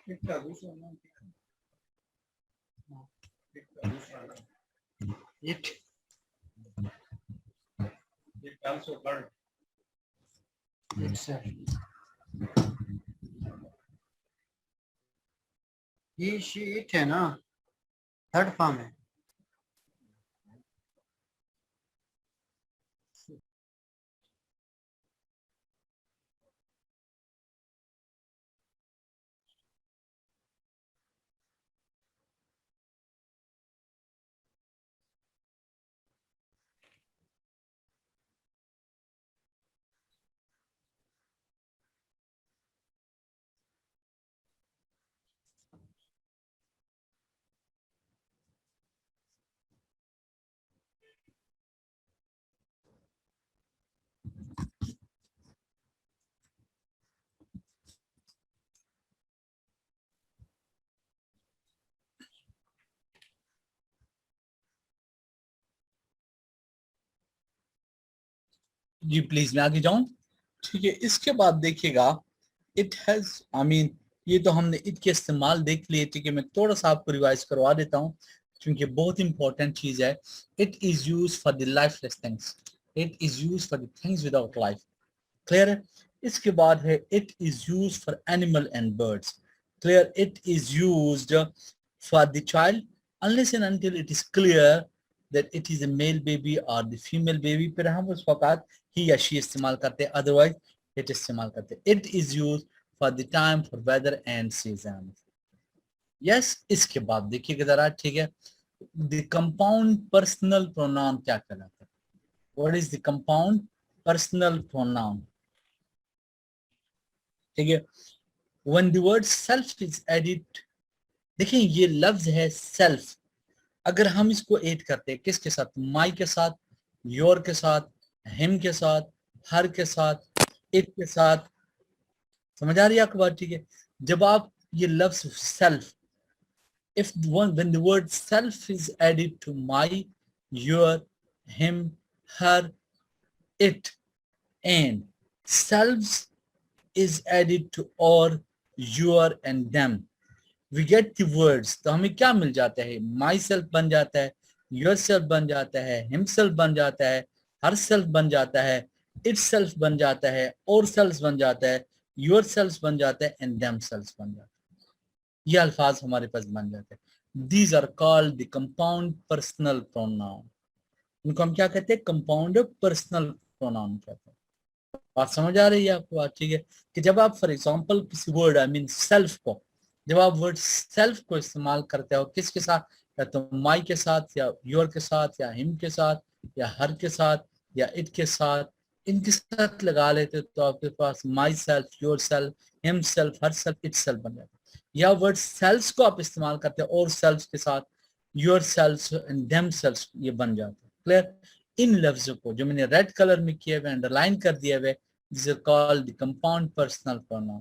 इसका दूसरा नाम क्या है? इसका दूसरा नाम इट also bird. ये शी इट है ना, थर्ड फॉर्म है। जी प्लीज मैं आगे जाऊं। ठीक है, इसके बाद देखिएगा इट हैज आई मीन ये तो हमने इट के इस्तेमाल देख लिए। ठीक है, मैं थोड़ा सा आपको रिवाइज करवा देता हूँ क्योंकि बहुत इंपॉर्टेंट चीज है। It is use for the lifeless things, it is use for the things without life. Clear है। इसके बाद है it is use for animal and birds. Clear, it is used for the child unless and until it is clear that it is a male baby or the female baby, फिर हम उस वक्त ही या she इस्तेमाल करते हैं, otherwise it इस्तेमाल करते हैं। It is use for the time for weather and season. Yes, इसके बाद देखिएगा जरा। ठीक है, द कंपाउंड पर्सनल प्रोनाउन क्या कहलाता है? What is the compound personal pronoun? ठीक है, when the word self is added, देखिए ये लफ्ज है सेल्फ, अगर हम इसको ऐड करते हैं किसके साथ? माई के साथ, योर के साथ, हिम के साथ, हर के साथ, इट के साथ। समझ आ रही है आपको बात? ठीक है, जब आप ये लफ्ज self, if when the word self is added to my, your, him, her, it, and selves is added to or, your and them, we get the words। तो हमें क्या मिल जाता है? माई सेल्फ बन जाता है, योर सेल्फ बन जाता है, हिम सेल्फ बन जाता है, हर सेल्फ बन जाता है, इट सेल्फ बन जाता है, और सेल्फ बन जाता है, योर सेल्फ बन जाता है, एंड देम सेल्फ बन जाता है। ये अल्फाज हमारे पास बन जाते हैं। These are called the compound personal pronoun. इनको हम क्या कहते हैं? कंपाउंड पर्सनल प्रोनाउन कहते हैं। बात समझ आ रही है आपको बात? ठीक है, कि जब आप फॉर एग्जांपल किसी वर्ड आई मीन सेल्फ को, जब आप वर्ड सेल्फ को इस्तेमाल करते हो किसके साथ? या तो माई के साथ, या योर के साथ, या हिम के साथ, या हर के साथ, या इट के साथ, इनके साथ लगा लेते हो तो आपके पास myself, yourself, himself, herself, itself बन जाता है। या वर्ड सेल्फ को आप इस्तेमाल करते हो और सेल्फ के साथ your self and them self, ये बन जाता है। क्लियर? इन लफ्जों को जो मैंने रेड कलर में किए हुए, अंडरलाइन कर दिए हुए, this are called the compound personal pronoun.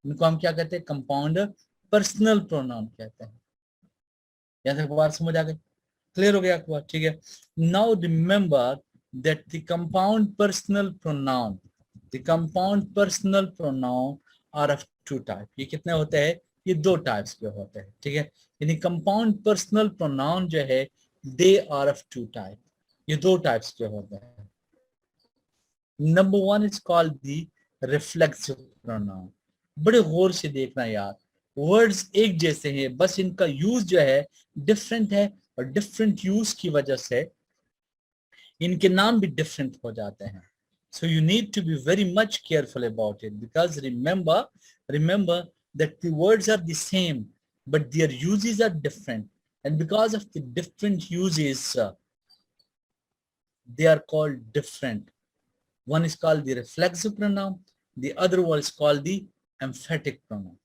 इनको हम क्या कहते हैं? कंपाउंड पर्सनल प्रोनाउन कहते हैं। यहाँ तक बात समझ आ गई? क्लियर हो गया आपको बात? ठीक है, now remember that the compound personal pronoun, the compound personal pronoun are of two type. ये कितने होते हैं? ये दो टाइप्स के होते हैं। ठीक है, यानी कंपाउंड पर्सनल प्रोनाउन जो है they are of two type, ये दो टाइप्स के होते हैं। Number one is called the reflexive pronoun. बड़े गौर से देखना यार, वर्ड्स एक जैसे हैं, बस इनका यूज जो है डिफरेंट है, और डिफरेंट यूज की वजह से इनके नाम भी डिफरेंट हो जाते हैं। So you need to be very much careful about it, because remember that the words are the same but their uses are different, and because of the different uses they are called different. One is called the reflexive pronoun, the other one is called the emphatic pronoun.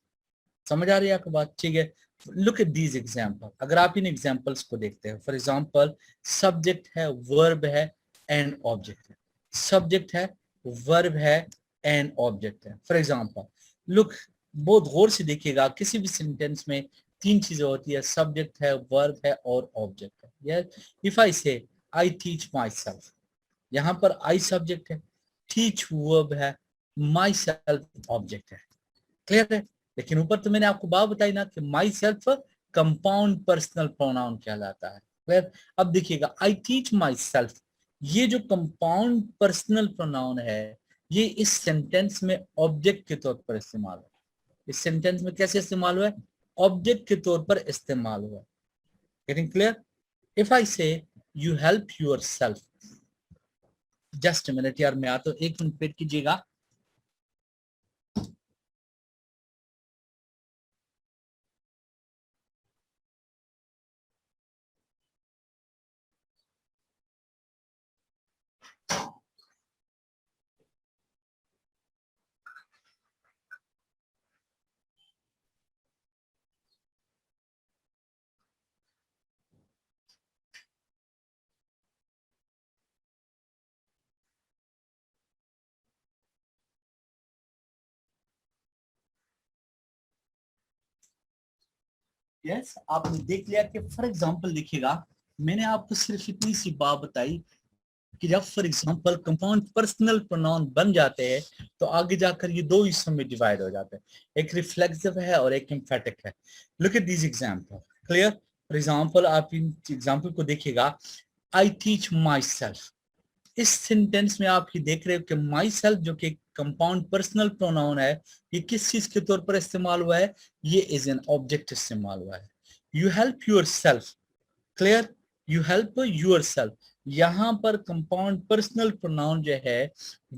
समझ आ रही है आपको बात? ठीक है, look at these example. अगर आप इन एग्जाम्पल्स को देखते हैं, फॉर एग्जाम्पल सब्जेक्ट है, वर्ब है, एंड ऑब्जेक्ट है। सब्जेक्ट है, वर्ब है, एंड ऑब्जेक्ट है। फॉर एग्जाम्पल लुक, बहुत गौर से देखिएगा, किसी भी सेंटेंस में तीन चीजें होती है, सब्जेक्ट है, वर्ब है, और ऑब्जेक्ट है। इफ आई से आई टीच माई सेल्फ, यहाँ पर आई सब्जेक्ट है, टीच वर्ब है, माई सेल्फ ऑब्जेक्ट है। क्लियर है? लेकिन ऊपर तो मैंने आपको बात बताई ना कि my self compound personal pronoun कहलाता है। क्लियर? अब देखिएगा, आई टीच माई सेल्फ, ये जो कंपाउंड पर्सनल प्रोनाउन है ये इस सेंटेंस में ऑब्जेक्ट के तौर पर इस्तेमाल है। इस सेंटेंस में कैसे इस्तेमाल हुआ है? ऑब्जेक्ट के तौर पर इस्तेमाल हुआ है। Getting clear? इफ आई से you help your self, just minute यार, मैं आता हूं, 1 मिनट वेट कीजिएगा। यस, आपने देख लिया कि फॉर एग्जांपल देखिएगा, मैंने आपको सिर्फ इतनी सी बात बताई कि जब for example compound personal pronoun बन जाते हैं तो आगे जाकर ये दो हिस्सों में डिवाइड हो जाते हैं, एक रिफ्लेक्सिव है और एक एम्फेटिक है। Look at this example. Clear? For example आप इन एग्जांपल को देखिएगा, आई टीच माई सेल्फ। इस सेंटेंस में आप ये देख रहे हो कि माई सेल्फ जो कि कंपाउंड पर्सनल प्रोनाउन है, ये किस चीज के तौर पर इस्तेमाल हुआ है? ये इज एन ऑब्जेक्ट इस्तेमाल हुआ है। You help your self. Clear? You help your self, यहां पर कंपाउंड पर्सनल प्रोनाउन जो है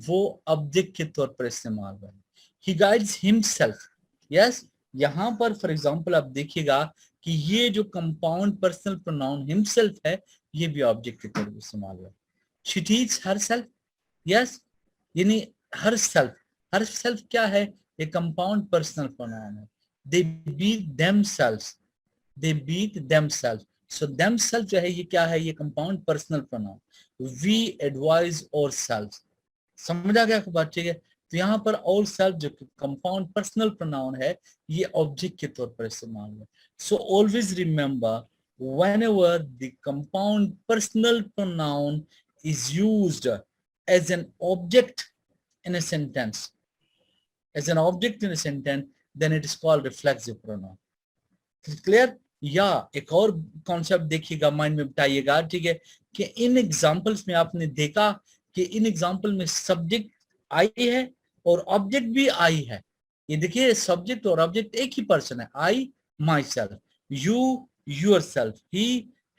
वो ऑब्जेक्ट के तौर पर इस्तेमाल हुआ है। ही गाइड्स हिमसेल्फ। यस, यहां पर फॉर एग्जांपल आप देखिएगा कि ये जो कंपाउंड पर्सनल प्रोनाउन हिमसेल्फ है ये भी ऑब्जेक्ट के तौर पर इस्तेमाल हुआ है। She teach her self. Yes, यानी हर सेल्फ, हर सेल्फ क्या है? ये कंपाउंड पर्सनल प्रोनाउन है। They beat themselves, they beat themself. So themself जो है ये क्या है? ये compound personal pronoun. We advise ourself. समझ आ गया आपको बात? ठीक है, तो यहाँ पर और सेल्फ जो कंपाउंड पर्सनल प्रोनाउन है ये ऑब्जेक्ट के तौर पर इस्तेमाल है। सो always remember, whenever the compound personal pronoun is used as an object in a sentence, as an object in a sentence, then it is called reflexive pronoun. Clear? या एक और कॉन्सेप्ट देखिएगा, माइंड में बताइएगा, ठीक है, कि इन एग्जांपल्स में आपने देखा कि इन एग्जांपल में सब्जेक्ट आई है और ऑब्जेक्ट भी आई है। ये देखिए, सब्जेक्ट और ऑब्जेक्ट एक ही पर्सन है। I myself, you yourself, he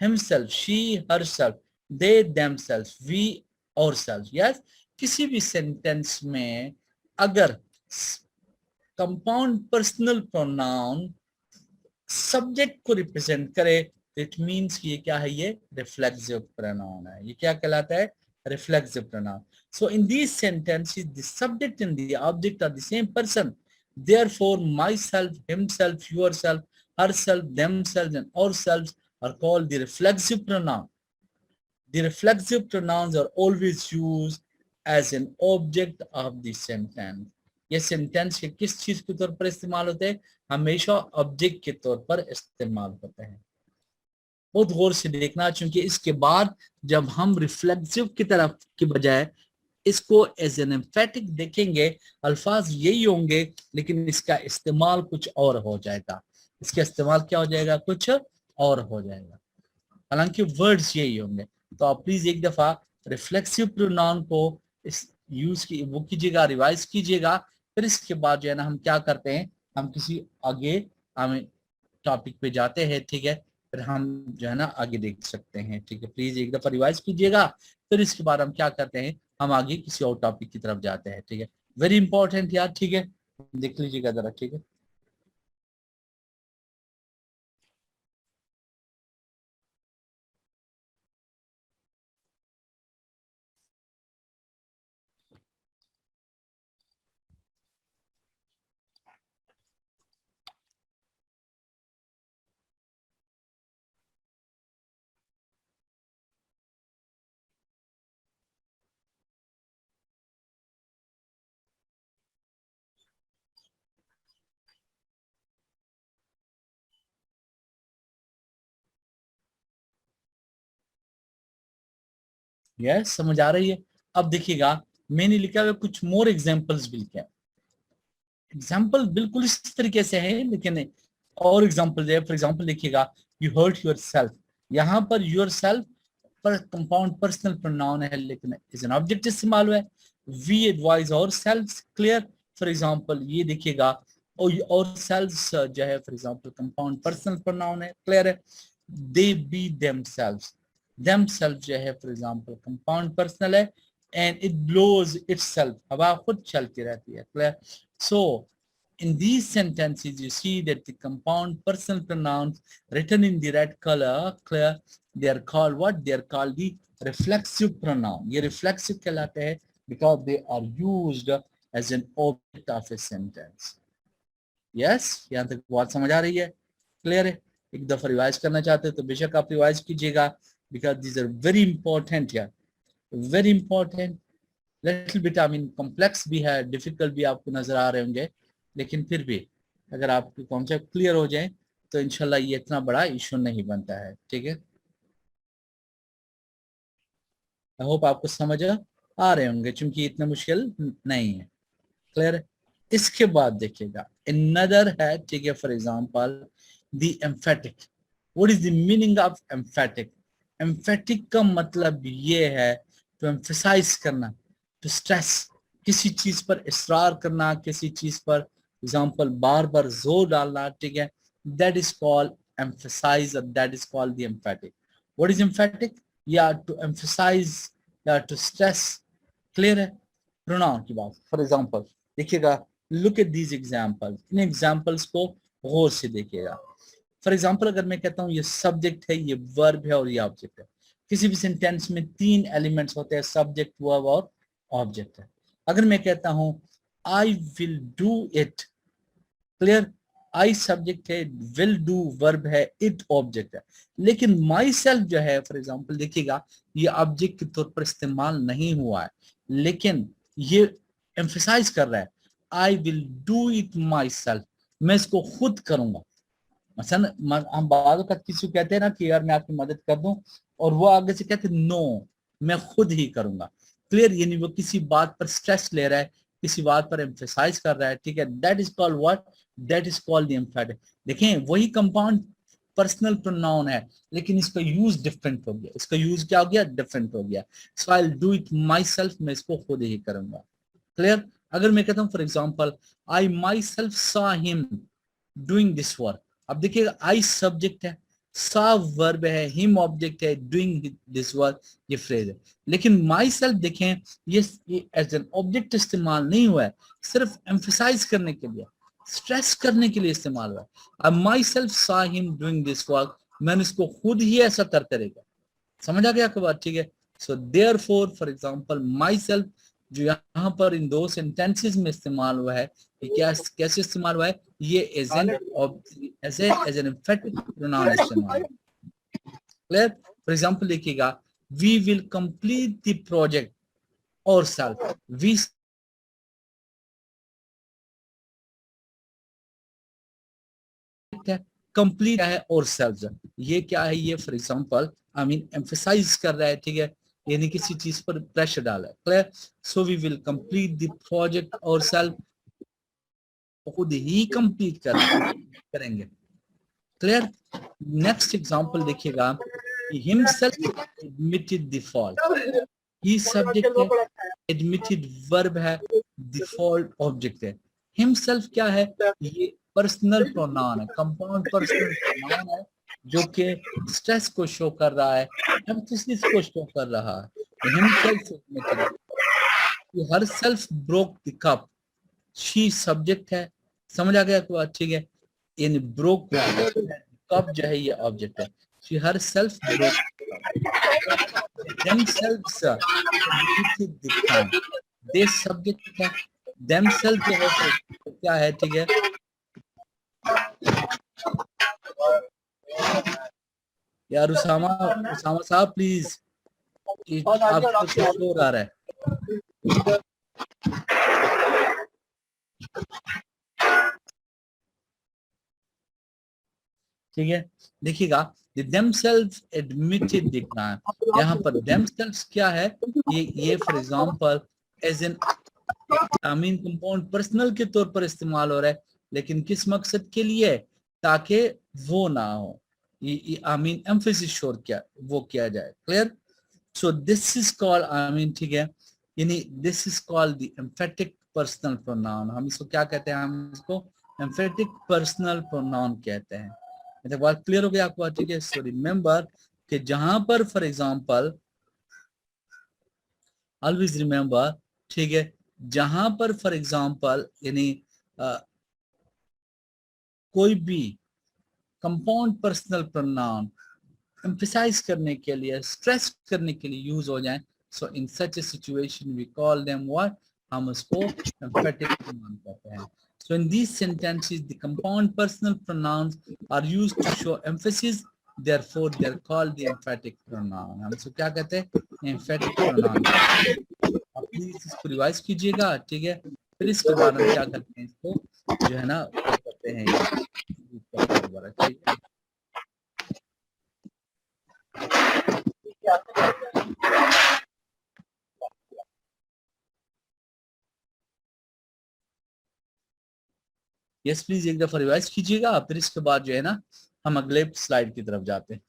himself, she herself, they themselves, we ourselves. Yes, किसी भी सेंटेंस में अगर कंपाउंड पर्सनल प्रोनाउन सब्जेक्ट को रिप्रेजेंट करे तो इट मींस कि ये क्या है? ये रिफ्लेक्सिव प्रोनाउन है। ये क्या कहलाता है? Reflexive pronoun. So in this sentences the subject and the object are the same person, therefore myself, himself, yourself, herself, themselves and ourselves are called the reflexive pronoun. The reflexive pronouns are always used as an object of the sentence. ये sentence के किस चीज के तौर पर इस्तेमाल होते हैं? हमेशा ऑब्जेक्ट के तौर पर इस्तेमाल होते हैं। बहुत गौर से देखना, क्योंकि इसके बाद जब हम रिफ्लेक्सिव की तरफ की बजाय इसको एज एन एम्फेटिक देखेंगे, अल्फाज यही होंगे लेकिन इसका इस्तेमाल कुछ और हो जाएगा। इसका इस्तेमाल क्या हो जाएगा? कुछ और हो जाएगा, हालांकि वर्ड्स यही होंगे। तो आप प्लीज एक दफा रिफ्लेक्सिव प्रोनाउन को इस यूज की वो कीजिएगा, रिवाइज कीजिएगा। फिर इसके बाद जो है ना हम क्या करते हैं, हम किसी आगे हम टॉपिक पे जाते हैं, ठीक है, फिर हम जो है ना आगे देख सकते हैं। ठीक है, प्लीज एक दफा रिवाइज कीजिएगा, फिर इसके बाद हम क्या करते हैं, हम आगे किसी और टॉपिक की तरफ जाते हैं। ठीक है, वेरी इंपॉर्टेंट यार। ठीक है, देख लीजिएगा जरा। ठीक है, यस, समझ आ रही है? अब देखिएगा, मैंने लिखा हुआ कुछ मोर एग्जांपल्स भी लिखे हैं। एग्जाम्पल बिल्कुल इस तरीके से है, लेकिन और एग्जाम्पल है। फॉर एग्जाम्पल देखिएगा, यू हर्ट योर सेल्फ, यहाँ पर योर सेल्फ पर कंपाउंड पर्सनल प्रोनाउन है, लेकिन इज एन ऑब्जेक्ट इस्तेमाल हुआ है। वी एडवाइज और सेल्फ, क्लियर। फॉर एग्जाम्पल ये देखिएगा, और सेल्फ जो है for example compound personal pronoun है, क्लियर है। दे बी देमसेल्फ जो है फॉर एग्जाम्पल कंपाउंड पर्सनल है, एंड इट ब्लोज इटसेल्फ, हवा खुद चलती रहती है, clear. So in these sentences, you see that the compound personal pronouns written in the red color, clear, they are called what? They are called the reflexive pronoun. ये reflexive कहलाते हैं because they are used as an object of a sentence. Yes, यहाँ तक बात समझ आ रही है, क्लियर है। एक दफा रिवाइज करना चाहते हैं तो बेशक आप रिवाइज कीजिएगा, because these are very important here, very important. Little bit I mean complex भी है, डिफिकल्ट भी आपको नजर आ रहे होंगे, लेकिन फिर भी अगर आपके कॉन्सेप्ट क्लियर हो जाए तो इंशाल्लाह ये इतना बड़ा इशू नहीं बनता है, ठीक है। आई होप आपको समझ आ रहे होंगे, क्योंकि इतना मुश्किल नहीं है, क्लियर। इसके बाद देखिएगा अनदर है, ठीक है। For example the emphatic. What is the meaning of emphatic? Emphatic का मतलब ये है टू एम्फसाइज करना, टू स्ट्रेस, किसी चीज पर इसरार करना, किसी चीज पर एग्जाम्पल बार बार जोर डालना, ठीक है। That is called emphasize, that is called the emphatic. What is emphatic? या टू एम्फसाइज या टू स्ट्रेस, क्लियर है। प्रोनाउन की बात, फॉर एग्जाम्पल देखिएगा, लुक एट दीज एग्जाम्पल, इन एग्जाम्पल्स को गौर से देखिएगा। फॉर एग्जाम्पल अगर मैं कहता हूँ ये सब्जेक्ट है, ये वर्ब है और ये ऑब्जेक्ट है। किसी भी सेंटेंस में तीन एलिमेंट्स होते हैं, सब्जेक्ट, वर्ब और ऑब्जेक्ट है। अगर मैं कहता हूं आई will do it, clear, I subject है, विल डू वर्ब है, इट ऑब्जेक्ट है। लेकिन माई सेल्फ जो है फॉर एग्जांपल देखिएगा, ये ऑब्जेक्ट के तौर पर इस्तेमाल नहीं हुआ है, लेकिन ये एम्फसाइज कर रहा है आई will do it myself, मैं इसको खुद करूंगा। मसलन हम बाद किसी को कहते हैं ना कि यार मैं आपकी मदद कर दूं, और वो आगे से कहते नो मैं खुद ही करूंगा, क्लियर। यानी वो किसी बात पर स्ट्रेस ले रहा है, किसी बात पर एम्फसाइज कर रहा है, ठीक है। That is called what? That is called the emphatic. देखें वही कंपाउंड पर्सनल प्रोनाउन है, लेकिन इसका यूज डिफरेंट हो गया, इसका यूज क्या हो गया? डिफरेंट हो गया। So I will do it myself, मैं इसको खुद ही करूंगा, क्लियर। अगर मैं कहता हूं for example I my self saw him doing this work, अब देखिएगा आई सब्जेक्ट है, सा वर्ब है, हिम ऑब्जेक्ट है, डूइंग दिस वर्क ये फ्रेज है। लेकिन माई सेल्फ देखें ये एज एन ऑब्जेक्ट इस्तेमाल नहीं हुआ है, सिर्फ एम्फसाइज करने के लिए, स्ट्रेस करने के लिए इस्तेमाल हुआ है। अब माई सेल्फ सा हिम डूइंग दिस वर्क, मैंने इसको खुद ही ऐसा करते रहेगा। समझ आ गया आपको बात, ठीक है। So therefore for example my self जो यहाँ पर इन दो सेंटेंसेस में इस्तेमाल हुआ है, ये क्या कैसे इस्तेमाल हुआ है? ये एज एन एम्फेटिक प्रोनाउन इस्तेमाल है, क्लियर। फॉर एग्जांपल देखिएगा, we will complete the project ourself, we complete है और सेल्फ, ये क्या है? ये for example I mean emphasize कर रहा है, ठीक है, यानी किसी चीज पर प्रेशर डाला है, clear. So we will complete the project ourself, खुद ही कंप्लीट करेंगे, क्लियर। नेक्स्ट एग्जांपल देखिएगा, himself admitted the fault, he subject है, एडमिटेड वर्ब है, डिफॉल्ट ऑब्जेक्ट है। हिमसेल्फ क्या है? ये पर्सनल प्रोनाउन है, कंपाउंड पर्सनल प्रोनाउन है, जो कि स्ट्रेस को शो कर रहा है, एम्फसिस को शो कर रहा है। Himself admitted, her self broke the cup, she subject है, समझ आ गया आपको बात, ठीक है। इन ब्रोक कप जो है ये ऑब्जेक्ट है, she her self broke, themselves admitted the crime, they subject है, themselves जो है तो क्या है, ठीक है। यार उसामा उसामा साहब प्लीज, आपको शोर आ रहा है। ठीक है, देखिएगा themselves admitted the crime, यहाँ पर themselves क्या है? ये फॉर एग्जांपल एज एन आमीन कंपाउंड पर्सनल के तौर पर इस्तेमाल हो रहा है, लेकिन किस मकसद के लिए? ताकि वो ना हो, ये आमीन एम्फेसिस शोर क्या वो किया जाए। Clear? So this is called आमीन, ठीक है, यानी this is called the emphatic personal pronoun. हम इसको क्या कहते हैं? हम इसको एम्फेटिक पर्सनल प्रोनाउन कहते हैं। मतलब बात क्लियर हो गया आपको? ठीक है। सो रिमेंबर कि जहां पर फॉर एग्जांपल, ऑलवेज रिमेंबर, ठीक है, जहां पर फॉर एग्जांपल यानी कोई भी कंपाउंड पर्सनल प्रोनाउन एम्फसाइज करने के लिए, स्ट्रेस करने के लिए यूज हो जाए, so in such a situation we call them what, हम उसको एम्फेटिक प्रोनाउन कहते हैं। So in these sentences the compound personal pronouns are used to show emphasis, therefore they are called the emphatic pronoun। हम इसको क्या कहते हैं? Emphatic pronoun कहते हैं। आप प्लीज इसको रिवाइज कीजिएगा, ठीक है। फिर इसके बाद हम क्या करते हैं? इसको जो है ना वो करते हैं, यूज करते हैं दोबारा, ठीक है। यस प्लीज एक दफा रिवाइज कीजिएगा, फिर इसके बाद जो है ना हम अगले स्लाइड की तरफ जाते हैं।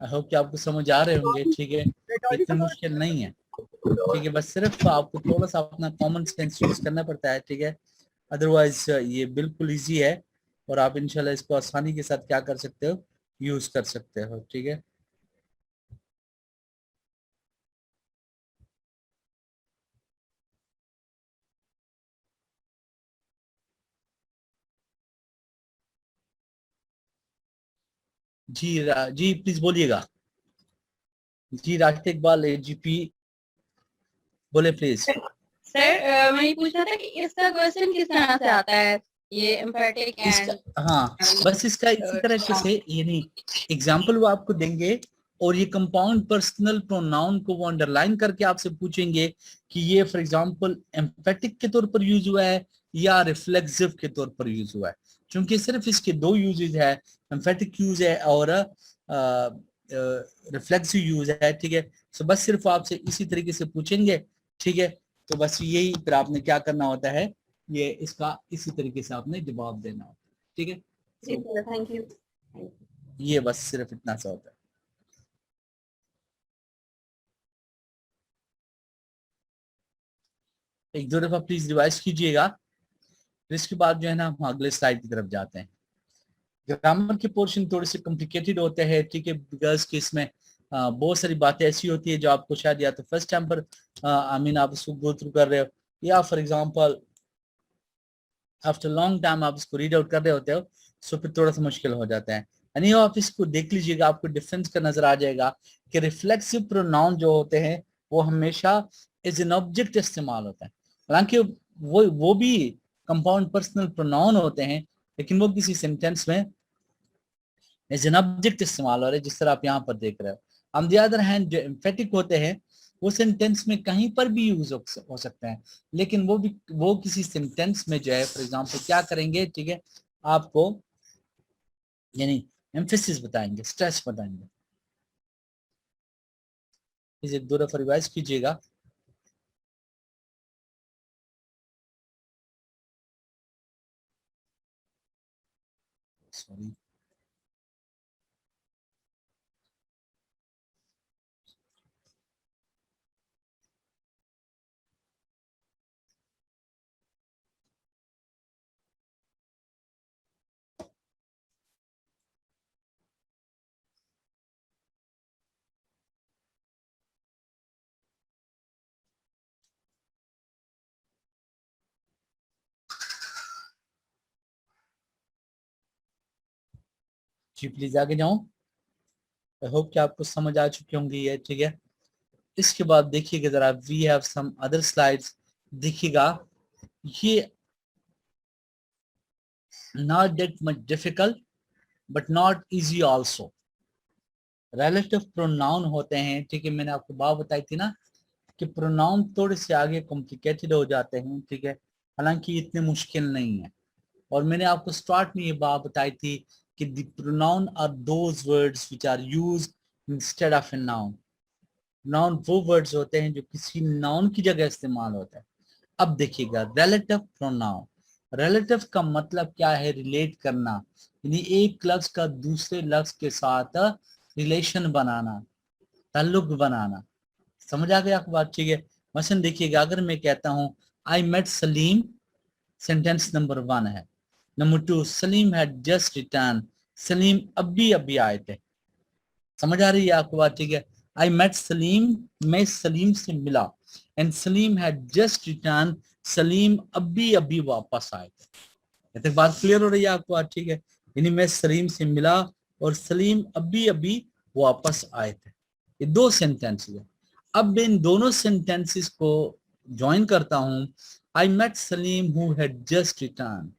आई होप कि आपको समझ आ रहे होंगे, ठीक है। इतना मुश्किल नहीं है, ठीक है, बस सिर्फ आपको थोड़ा सा अपना कॉमन सेंस यूज करना पड़ता है, ठीक है। अदरवाइज ये बिल्कुल इजी है और आप इंशाल्लाह इसको आसानी के साथ क्या कर सकते हो? यूज कर सकते हो, ठीक है। जी प्लीज बोलिएगा। जी राशिद इकबाल जीपी, बोले प्लीज। सर मैं ये पूछना था कि इसका क्वेश्चन किस तरह से आता है, ये एम्फेटिक एंड इसका हाँ, बस इसका इसी तरह से यानी एग्जाम्पल वो आपको देंगे और ये कंपाउंड पर्सनल प्रोनाउन को वो अंडरलाइन करके आपसे पूछेंगे कि ये फॉर एग्जांपल एम्फेटिक के तौर पर यूज हुआ है या रिफ्लेक्सिव के तौर पर यूज हुआ है। क्योंकि सिर्फ इसके दो यूजेज है, एम्फेटिक यूज है और रिफ्लेक्सिव यूज है, ठीक है। सो बस सिर्फ आपसे इसी तरीके से पूछेंगे, ठीक है। तो बस यही फिर आपने क्या करना होता है, ये इसका इसी तरीके से आपने जवाब देना होता है, ठीक है। So, thank you. ये बस सिर्फ इतना सा होता है। एक दो दफा प्लीज रिवाइज कीजिएगा, फिर इसके बाद जो है ना हम अगले स्लाइड की तरफ जाते हैं। ग्रामर के पोर्शन थोड़े से कॉम्प्लिकेटेड होते हैं, ठीक है, बिकॉज कि इसमें बहुत सारी बातें ऐसी होती है जो आपको शायद या तो फर्स्ट टाइम पर आई मीन आप उसको गो थ्रू कर रहे हो, या for example after long time आप इसको रीड आउट कर रहे होते हो, सो फिर थोड़ा सा मुश्किल हो जाता है। यानी आप इसको देख लीजिएगा, आपको डिफरेंस का नजर आ जाएगा कि रिफ्लेक्सिव प्रोनाउन जो होते हैं वो हमेशा एज एन ऑब्जेक्ट इस्तेमाल होता है। हालांकि वो भी कंपाउंड पर्सनल प्रोनाउन होते हैं, लेकिन वो किसी सेंटेंस में एज एन ऑब्जेक्ट इस्तेमाल हो रहे हैं, जिस तरह आप यहाँ पर देख रहे हो। ऑन द अदर हैंड जो एम्फेटिक होते हैं वो सेंटेंस में कहीं पर भी यूज हो सकते हैं, लेकिन वो किसी सेंटेंस में जो है फॉर एग्जांपल क्या करेंगे, ठीक है, आपको यानी एम्फेसिस बताएंगे, स्ट्रेस बताएंगे। इसे दो दफा रिवाइज कीजिएगा। सॉरी, जी प्लीज आगे जाऊं। आई होप कि आपको समझ आ चुकी होंगी ये, ठीक है। इसके बाद देखिएगा जरा, we have some other slides, देखिएगा ये not that much difficult but not easy also. Relative pronoun होते हैं, ठीक है, मैंने आपको बात बताई थी ना कि प्रोनाउन थोड़े से आगे कॉम्प्लिकेटेड हो जाते हैं, ठीक है, हालांकि इतने मुश्किल नहीं है। और मैंने आपको स्टार्ट में ये बात बताई थी कि the pronoun are those words which are used instead of a noun. Noun वो वर्ड्स होते हैं जो किसी नाउन की जगह इस्तेमाल होता है। अब देखिएगा रिलेटिव प्रोनाउन, रिलेटिव का मतलब क्या है? रिलेट करना, यानी एक लफ्ज का दूसरे लफ्ज के साथ रिलेशन बनाना, ताल्लुक बनाना। समझ आ गया आपको बात? ठीक है, मसलन देखिएगा, अगर मैं कहता हूं I met Salim, sentence number 1 है। Number 2, Salim had just return, Salim अभी अभी आए थे। समझ आ रही है आपको बात? ठीक है, आई मेट सलीम, मैं सलीम से मिला, and Salim had just return, Salim अभी अभी वापस आए थे। तो बात क्लियर हो रही है आपको बात? ठीक है, यानी मैं सलीम से मिला और सलीम अभी अभी वापस आए थे। ये 2 सेंटेंसेस है। अब मैं इन दोनों सेंटेंसेस को ज्वाइन करता हूं। I met Salim who had just return,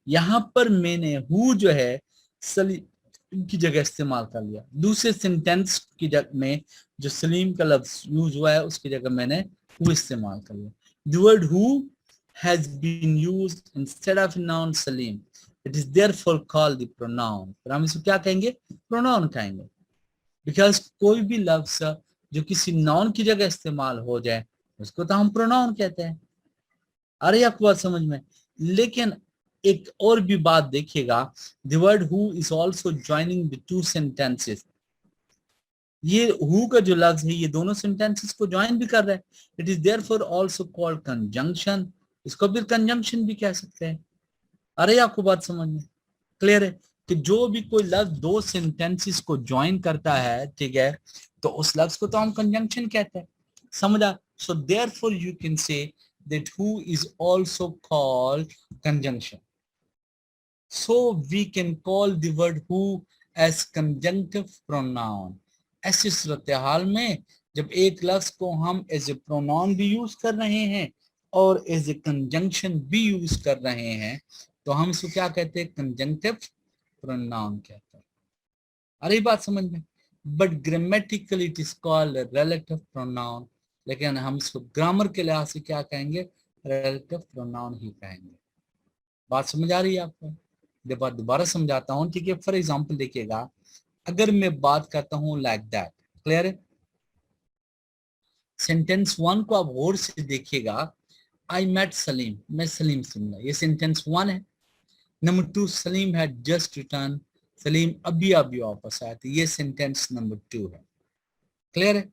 यहां पर मैंने हु जो है सलीम की जगह इस्तेमाल कर लिया। दूसरे सेंटेंस की जगह में जो सलीम का लफ्ज यूज हुआ है उसकी जगह मैंने हु इस्तेमाल कर लिया। The word who has been used instead of noun Salim. It is therefore called the pronoun. फिर हम इसको क्या कहेंगे? प्रोनाउन कहेंगे। बिकॉज कोई भी लफ्ज जो किसी नाउन की जगह इस्तेमाल हो जाए उसको तो हम प्रोनाउन कहते हैं। अरे आपको बात समझ में? लेकिन एक और भी बात देखिएगा, the word who is also joining the 2 sentences. ये हु का जो लफ्ज है ये दोनों सेंटेंसेस को ज्वाइन भी कर रहा है। It is therefore also called conjunction, इसको भी कंजंक्शन भी कह सकते हैं। अरे आपको बात समझ में क्लियर है कि जो भी कोई लफ्ज 2 सेंटेंसेस को ज्वाइन करता है, ठीक है, तो उस लफ्ज को तो हम कंजंक्शन कहते हैं। समझा? So therefore you can say that who is also called conjunction. So we can call the word who as conjunctive pronoun. ऐसी सूरत हाल में जब एक लफ्ज को हम एज ए प्रोनाउन भी यूज कर रहे हैं और एज ए कंजंक्शन भी यूज कर रहे हैं तो हम इसको क्या कहते हैं? कंजंक्टिव प्रोनाउन कहते हैं। अरे बात समझ में? But grammatically it is called relative pronoun, लेकिन हम इसको ग्रामर के लिहाज से क्या कहेंगे? रिलेटिव प्रोनाउन ही कहेंगे। बात समझ आ रही है आपको? दोबारा समझाता हूं, ठीक है। फॉर एग्जाम्पल देखिएगा, अगर मैं बात करता हूं लाइक दैट, क्लियर है? सेंटेंस 1 को आप गौर से देखिएगा, आई मेट सलीम, मैं सलीम से मिला, ये सेंटेंस 1 है। Number 2, Salim had just return, Salim अभी अभी वापस आया था, ये सेंटेंस नंबर 2 है। क्लियर है?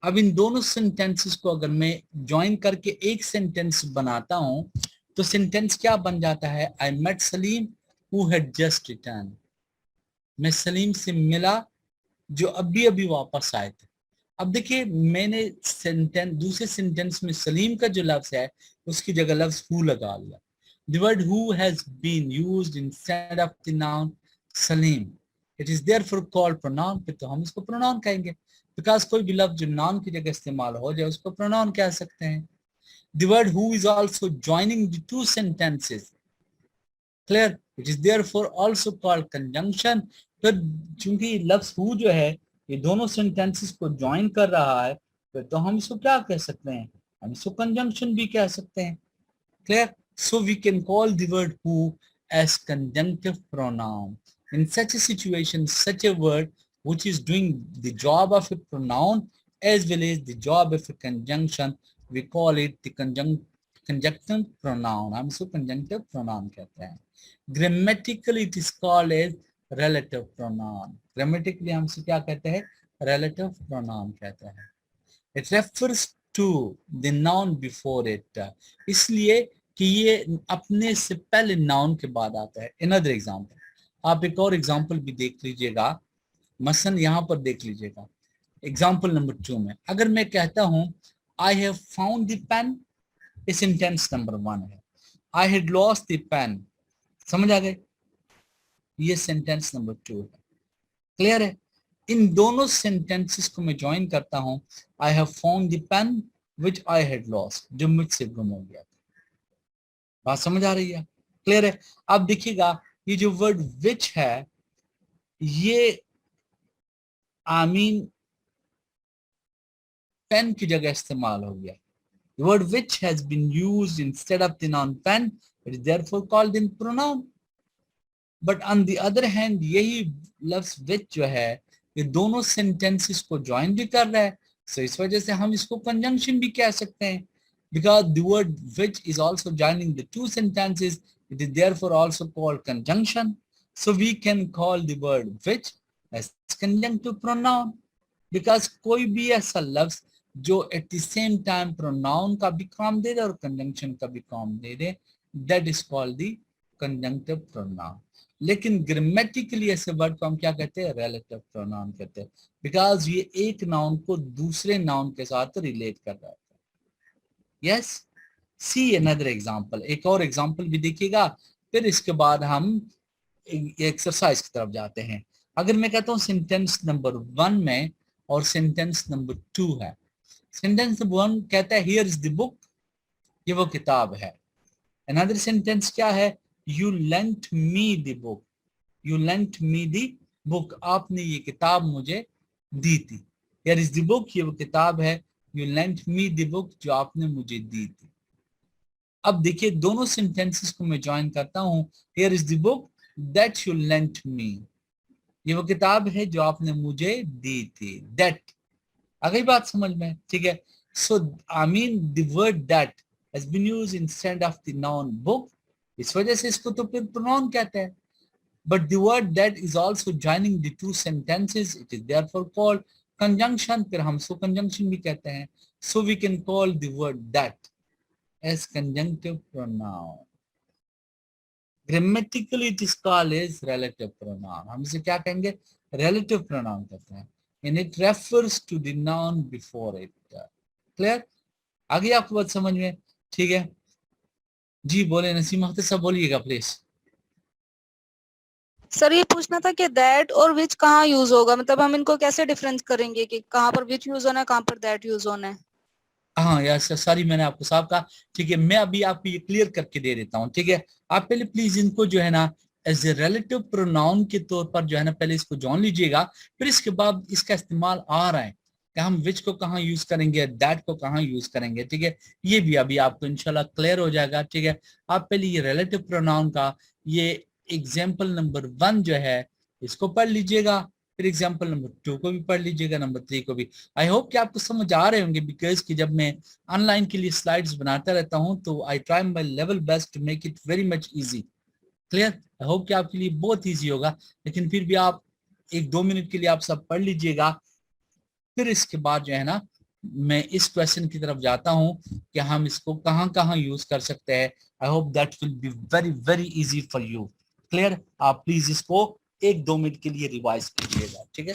अब इन दोनों सेंटेंसेस को अगर मैं ज्वाइन करके एक सेंटेंस बनाता हूं तो सेंटेंस क्या बन जाता है? I met Salim who had just return, मैं सलीम से मिला जो अभी अभी वापस आए थे। अब देखिए, मैंने सेंटेंस दूसरे सेंटेंस में सलीम का जो लफ्ज है उसकी जगह लफ्ज हु लगा लिया। The word who has been used instead of the noun Salim. It is therefore called pronoun. फिर तो हम इसको pronoun कहेंगे, because कोई भी लफ्ज जो noun की जगह इस्तेमाल हो जाए उसको pronoun कह सकते हैं। The word who is also joining the 2 sentences. Clear? It is therefore also called conjunction. फिर चूंकि लफ्ज who जो है ये दोनों sentences को join कर रहा है, फिर तो हम इसको क्या कह सकते हैं? हम इसको conjunction भी कह सकते हैं। Clear? So we can call the word who as conjunctive pronoun. In such a situation, such a word which is doing the job of a pronoun as well as the job of a conjunction, we call it the conjunctive pronoun. हम इसको conjunctive pronoun कहते हैं। Grammatically it is called as relative pronoun. Grammatically हम इसे क्या कहते हैं? Relative pronoun कहते हैं। It refers to the noun before it. इसलिए कि ये अपने से पहले नाउन के बाद आता है। Another example, आप एक और एग्जाम्पल भी देख लीजिएगा, मसलन यहां पर देख लीजिएगा। एग्जाम्पल नंबर 2 में अगर मैं कहता हूं I have found the pen, ये सेंटेंस नंबर 1 है। I had lost the pen, समझ आ गए? ये सेंटेंस नंबर 2 है। क्लियर है? इन दोनों सेंटेंसेस को मैं ज्वाइन करता हूं, I have found the pen which I had lost, जो मुझसे गुम हो गया था। बात समझ आ रही है? क्लियर है? अब देखिएगा ये जो वर्ड विच है, ये आई मीन पेन की जगह इस्तेमाल हो गया. The word which has been used instead of the noun pen, it is therefore called in pronoun. But on the other hand, यही लफ्ज which जो है ये दोनों sentences को join भी कर रहा है. So इस वजह से हम इसको conjunction भी कह सकते हैं. Because the word which is also joining the two sentences, it is therefore also called conjunction. So we can call the word which as conjunctive pronoun. Because कोई भी ऐसा लफ्ज जो at the same time pronoun का भी काम दे दे और कंजंक्शन का भी काम दे दे, that is called the conjunctive pronoun. लेकिन ग्रामेटिकली ऐसे वर्ड को हम क्या कहते हैं? रिलेटिव प्रोनाउन कहते हैं. बिकॉज ये एक नाउन को दूसरे नाउन के साथ रिलेट कर रहा है. Yes, see another example. एक और एग्जांपल भी देखिएगा, फिर इसके बाद हम एक्सरसाइज की तरफ जाते हैं. अगर मैं कहता हूँ सेंटेंस नंबर 1 में और सेंटेंस नंबर 2 है. सेंटेंस नंबर 1 कहता है हियर इज द बुक, ये वो किताब है. अनदर सेंटेंस क्या है? You lent me the book, you lent me the book, आपने ये किताब मुझे दी थी. हियर इज द बुक, ये वो किताब है. You lent me the book, जो आपने मुझे दी थी. अब देखिए दोनों सेंटेंसेस को मैं ज्वाइन करता हूं. Here is the book that you lent me, ये वो किताब है जो आपने मुझे दी थी. दैट, आ गई बात समझ में? ठीक है. So I mean the word that has been used instead of the noun book, इस वजह से इसको तो फिर प्रोनाउन कहते हैं. But the word that is also joining the two sentences, it is therefore called conjunction, फिर हम इसको कंजंक्शन भी कहते हैं. So we can call the word that as conjunctive pronoun. Grammatically it is called as relative pronoun. हम इसे क्या कहेंगे? रिलेटिव प्रोनाउन कहते हैं. and it refers to the noun before it. Clear? आ गई आपको बात समझ में? ठीक है जी, बोले नसीम अख्तर साहब, बोलिएगा प्लीज. सर ये पूछना था कि दैट और विच कहाँ यूज होगा, मतलब हम इनको कैसे डिफरेंस करेंगे कि कहाँ पर विच यूज होना है, कहाँ पर दैट यूज होना है. हाँ यार सॉरी, मैंने आपको साहब कहा. ठीक है, मैं अभी आपको ये क्लियर करके दे देता हूँ. ठीक है, आप पहले प्लीज इनको जो है ना एज ए रिलेटिव प्रोनाउन के तौर पर जो है ना पहले इसको जान लीजिएगा. फिर इसके बाद इसका इस्तेमाल आ रहा है कि हम विच को कहाँ यूज करेंगे, दैट को कहाँ यूज करेंगे. ठीक है, ये भी अभी आपको इंशाल्लाह क्लियर हो जाएगा. ठीक है, आप पहले ये रिलेटिव प्रोनाउन का ये एग्जाम्पल नंबर 1 जो है इसको पढ़ लीजिएगा. फिर एग्जाम्पल नंबर 2 को भी पढ़ लीजिएगा, नंबर 3 को भी. आई होप कि आपको समझ आ रहे होंगे, बिकॉज कि जब मैं ऑनलाइन के लिए स्लाइड्स बनाता रहता हूं तो I try my level best to make it very much easy. Clear? I hope कि आपके लिए बहुत इजी होगा. लेकिन फिर भी आप 1-2 मिनट के लिए आप सब पढ़ लीजिएगा. फिर इसके बाद जो है ना मैं इस क्वेश्चन की तरफ जाता हूं कि हम इसको कहां कहां यूज कर सकते हैं. I hope that will be very very easy for you. Clear? आप प्लीज इसको 1-2 मिनट के लिए रिवाइज कीजिएगा. ठीक है.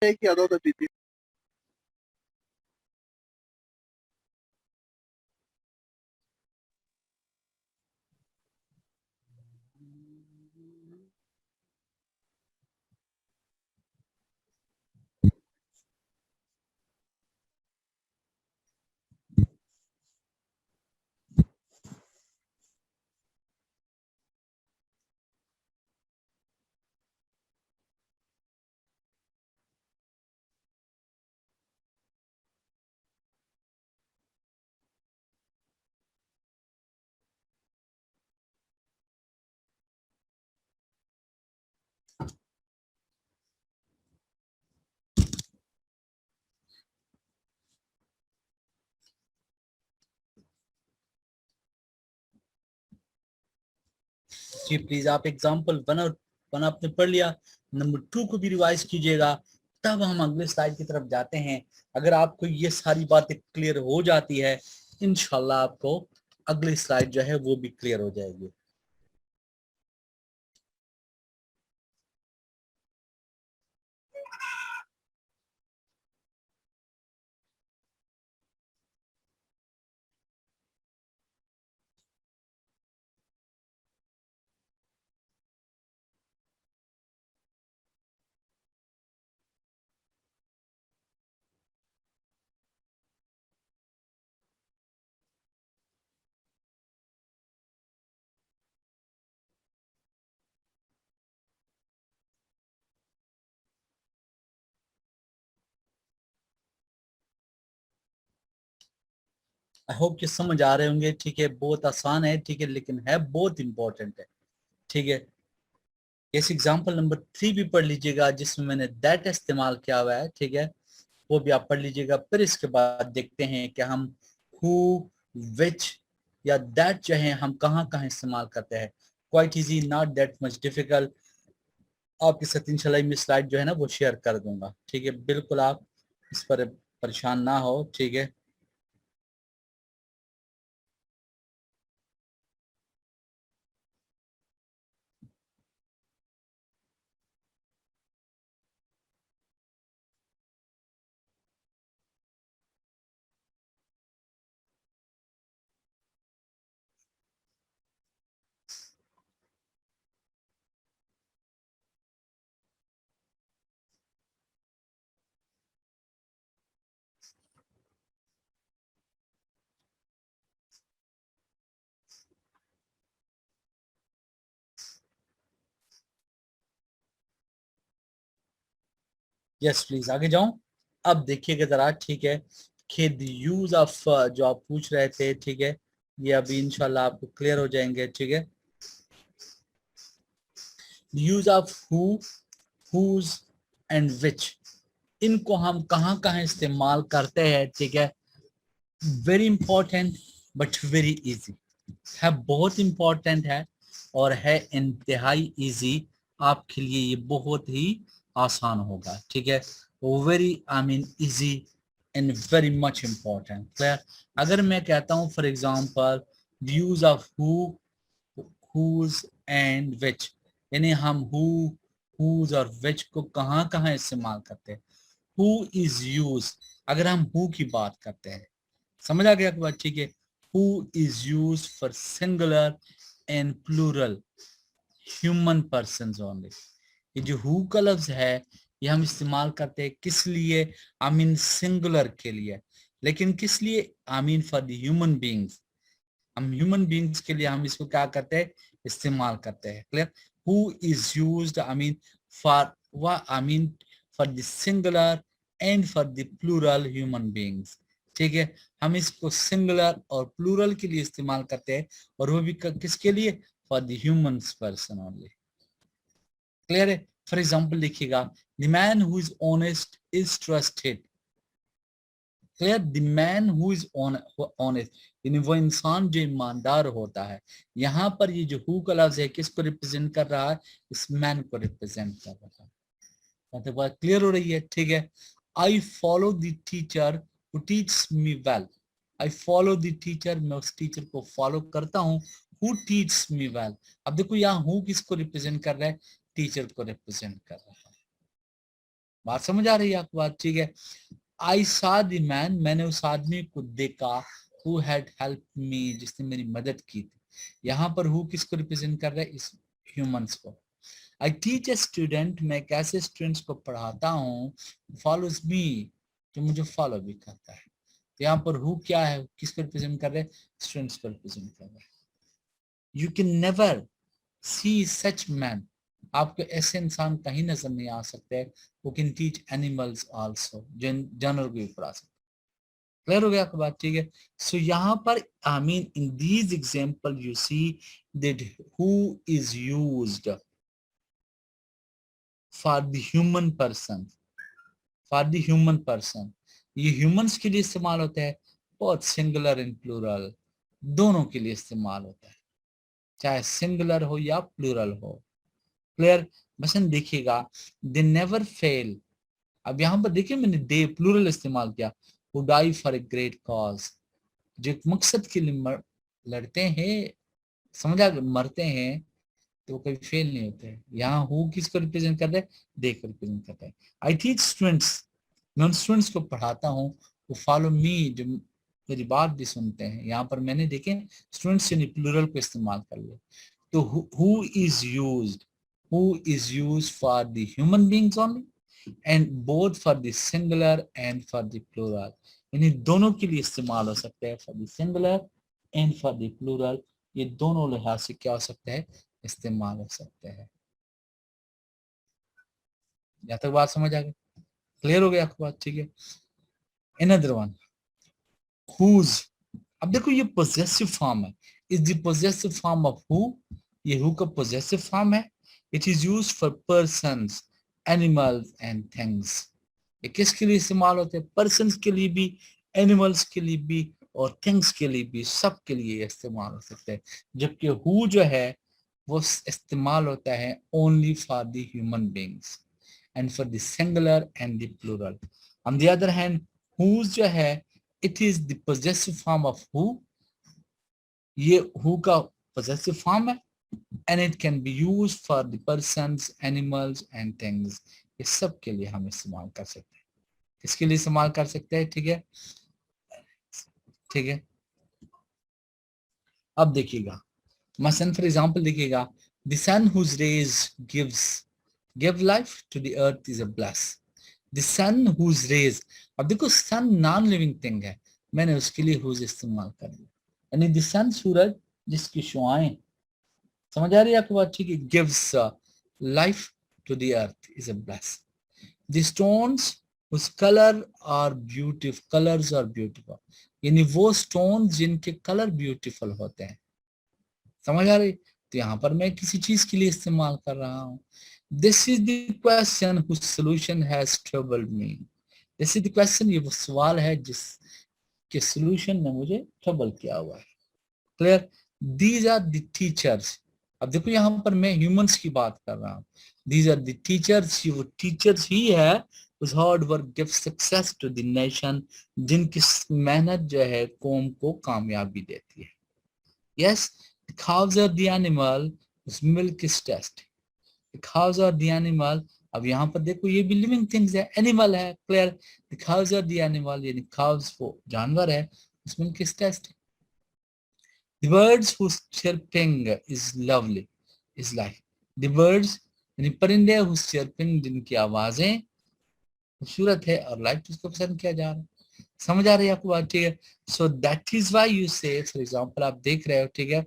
एक याद होता दीदी. जी प्लीज आप एग्जाम्पल 1 और 1 आपने पढ़ लिया, नंबर 2 को भी रिवाइज कीजिएगा, तब हम अगले स्लाइड की तरफ जाते हैं। अगर आपको ये सारी बातें क्लियर हो जाती है, इंशाल्लाह आपको अगली स्लाइड जो है वो भी क्लियर हो जाएगी। आई होप कि समझ आ रहे होंगे, ठीक है। बहुत आसान है, ठीक है, लेकिन है बहुत इंपॉर्टेंट है, ठीक है। इस एग्जांपल नंबर 3 भी पढ़ लीजिएगा जिसमें मैंने दैट इस्तेमाल किया हुआ है, ठीक है, वो भी आप पढ़ लीजिएगा। फिर इसके बाद देखते हैं कि हम हु, विच या दैट जो है हम कहाँ कहाँ इस्तेमाल करते हैं। Quite easy, not that much difficult. आपके साथ इंशाल्लाह मैं स्लाइड जो है ना वो शेयर कर दूंगा, ठीक है। बिल्कुल आप इस पर परेशान ना हो, ठीक है। यस प्लीज आगे जाऊं। अब देखिएगा जरा, ठीक है, कि द यूज ऑफ जो आप पूछ रहे थे, ठीक है, ये अभी इंशाल्लाह आपको क्लियर हो जाएंगे, ठीक है। Use of who, whose and which, इनको हम कहाँ कहाँ इस्तेमाल करते हैं, ठीक है। Very important but very easy है, बहुत इंपॉर्टेंट है और है इंतहाई इजी। आपके लिए ये बहुत ही आसान होगा, ठीक है। Very I mean easy and very much important, clear. अगर मैं कहता हूँ for example use of who, whose and which, यानी हम हु, हुज और विच को कहाँ कहाँ इस्तेमाल करते हैं। हु इज यूज, अगर हम हु की बात करते हैं, समझ आ गया बात, ठीक है। Who is use for singular and plural human person only. ये जो हु का लफ्ज है ये हम इस्तेमाल करते हैं किस लिए, आई मीन सिंगुलर के लिए, लेकिन किस लिए, आई mean for the human beings. हम ह्यूमन बींग्स के लिए हम इसको क्या करते हैं, इस्तेमाल करते हैं, clear. Who is used I mean for I mean for the singular and for the plural human beings, ठीक है। हम इसको सिंगुलर और प्लूरल के लिए इस्तेमाल करते हैं, और वो भी किसके लिए, for the human person only, clear है। फॉर एग्जाम्पल देखिएगा, the man who is honest is trusted, clear. The man who is honest, यानी वो इंसान जो ईमानदार होता है। यहाँ पर ये जो हु का लफ्ज है किसको रिप्रेजेंट कर रहा है, इस मैन को रिप्रेजेंट कर रहा है। मतलब बात क्लियर हो रही है, ठीक है। I follow the teacher who teach me well, I follow the teacher, मैं उस टीचर को फॉलो करता हूँ, हु टीच मी वेल। अब देखो यहाँ हु किसको रिप्रेजेंट कर रहा है, टीचर को रिप्रेजेंट कर रहा है। बात समझ आ रही है आपको बात, ठीक है। आई सॉ द मैन, मैंने उस आदमी को देखा, हु हैड हेल्प मी, जिसने मेरी मदद की थी। यहाँ पर हु किसको रिप्रेजेंट कर रहा है, इस ह्यूमंस को। आई टीच ए स्टूडेंट, मैं एक ऐसे स्टूडेंट्स को पढ़ाता हूँ, फॉलोज मी, जो मुझे फॉलो भी करता है। यहाँ पर हु क्या है, किसको रिप्रेजेंट कर रहे हैं, स्टूडेंट्स को रिप्रेजेंट कर रहे हैं। You can never see such man, आपको ऐसे इंसान कहीं नजर नहीं आ सकते, वो कैन टीच एनिमल्स आल्सो, जानवर को भी पढ़ा सकते। क्लियर हो गया आपकी बात, ठीक है। सो यहाँ पर I mean in these example you see that who is used for the human person, for the human person, ये ह्यूमंस के लिए इस्तेमाल होता है, बहुत सिंगुलर एंड प्लूरल दोनों के लिए इस्तेमाल होता है। चाहे सिंगुलर हो या प्लूरल हो। क्लियर? बसन देखिएगा, दे नेवर फेल। अब यहाँ पर देखिए मैंने दे प्लूरल इस्तेमाल किया, who die for a great cause, जो एक मकसद के लिए लड़ते हैं, समझा, मरते हैं, तो वो कभी फेल नहीं होते हैं। यहाँ हु किसको रिप्रेजेंट करता है? दे को रिप्रेजेंट करता है। आई टीच स्टूडेंट्स, मैं उन स्टूडेंट्स को पढ़ाता हूँ, वो फॉलो मी, जो मेरी बात भी सुनते हैं। यहाँ पर मैंने देखे स्टूडेंट्स से प्लूरल को इस्तेमाल कर लिया। तो who is use for the human beings only and both for the singular and for the plural, यानी दोनों के लिए इस्तेमाल हो सकता है, for the singular and for the plural. ये दोनों लिहाज से क्या हो सकता है? इस्तेमाल हो सकते हैं। यहाँ तक बात समझ आ गई? क्लियर हो गया आपको बात? ठीक है। अनदर वन, whose, अब देखो ये पोजेसिव फॉर्म है, is the possessive form of who, ये हु का पोजेसिव फॉर्म है। It is used for persons, animals and things. ये किसके लिए इस्तेमाल होते हैं? पर्सन्स के लिए भी, एनिमल्स के लिए भी और थिंग्स के लिए भी, सब के लिए इस्तेमाल हो सकते हैं। जबकि हु जो है वो इस्तेमाल होता है only for the human beings and for the singular and the plural. On the other hand, whose जो है, it is the possessive form of who, ये who का possessive form है, and it can be used for the persons, animals and things. ये सब के लिए हम इस्तेमाल कर सकते हैं। किसके लिए इस्तेमाल कर सकते हैं? ठीक है, ठीक है। अब देखिएगा, मसलन फॉर एग्जाम्पल देखिएगा, the sun whose rays give life to the earth is a bless. The sun whose rays, अब देखो सन नॉन लिविंग थिंग है, मैंने उसके लिए whose इस्तेमाल कर लिया, यानी the sun, सूरज जिसकी शुआएं, समझ आ रही है आपको बात? ठीक है, gives life to the earth is a bless. The stones whose colors are beautiful, यानी वो stones जिनके कलर ब्यूटीफुल होते हैं, समझ आ रही? तो यहाँ पर मैं किसी चीज के लिए इस्तेमाल कर रहा हूँ। This is the question whose solution has troubled me. This is the question, ये वो सवाल है जिसके सॉल्यूशन ने मुझे ट्रबल किया हुआ है। Clear? These are the teachers. अब देखो यहाँ पर मैं ह्यूमंस की बात कर रहा हूँ। दीज आर द टीचर्स, ये वो टीचर्स ही है whose hard work gives success to the nation, जिनकी मेहनत जो है कौम को कामयाबी देती है। Yes, the cows are the animal whose milk is tasty. The cows are the animal, अब यहाँ पर देखो ये भी लिविंग थिंग्स है, एनिमल है। Clear? The cows are the animal, यानी cows वो जानवर है, whose milk is tasty. The birds whose chirping is lovely is like, the birds यानी परिंदे whose chirping, जिनकी आवाजें खूबसूरत है और लाइट उसको पसंद किया जा रहा है। समझ आ रही है आपको बात? ठीक है। So that is why you से, फॉर एग्जांपल आप देख रहे हो, ठीक है,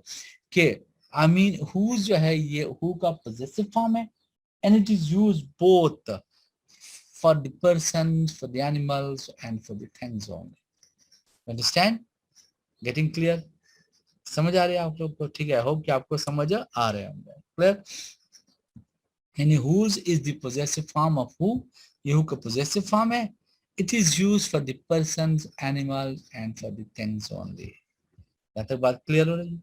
कि आई मीन हुज जो है ये हु का पॉजेसिव फॉर्म है, and it is used both for the persons, for the animals and for the things only. Understand? Getting clear? समझ आ रही है आप लोग को? ठीक है, होप कि आपको समझ आ रहे होंगे। क्लियर? यानी whose is the possessive form of who, ये हु का पॉजेसिव फॉर्म है। It is used for the persons, animals and for the things only. यहाँ तक बात क्लियर हो रही है?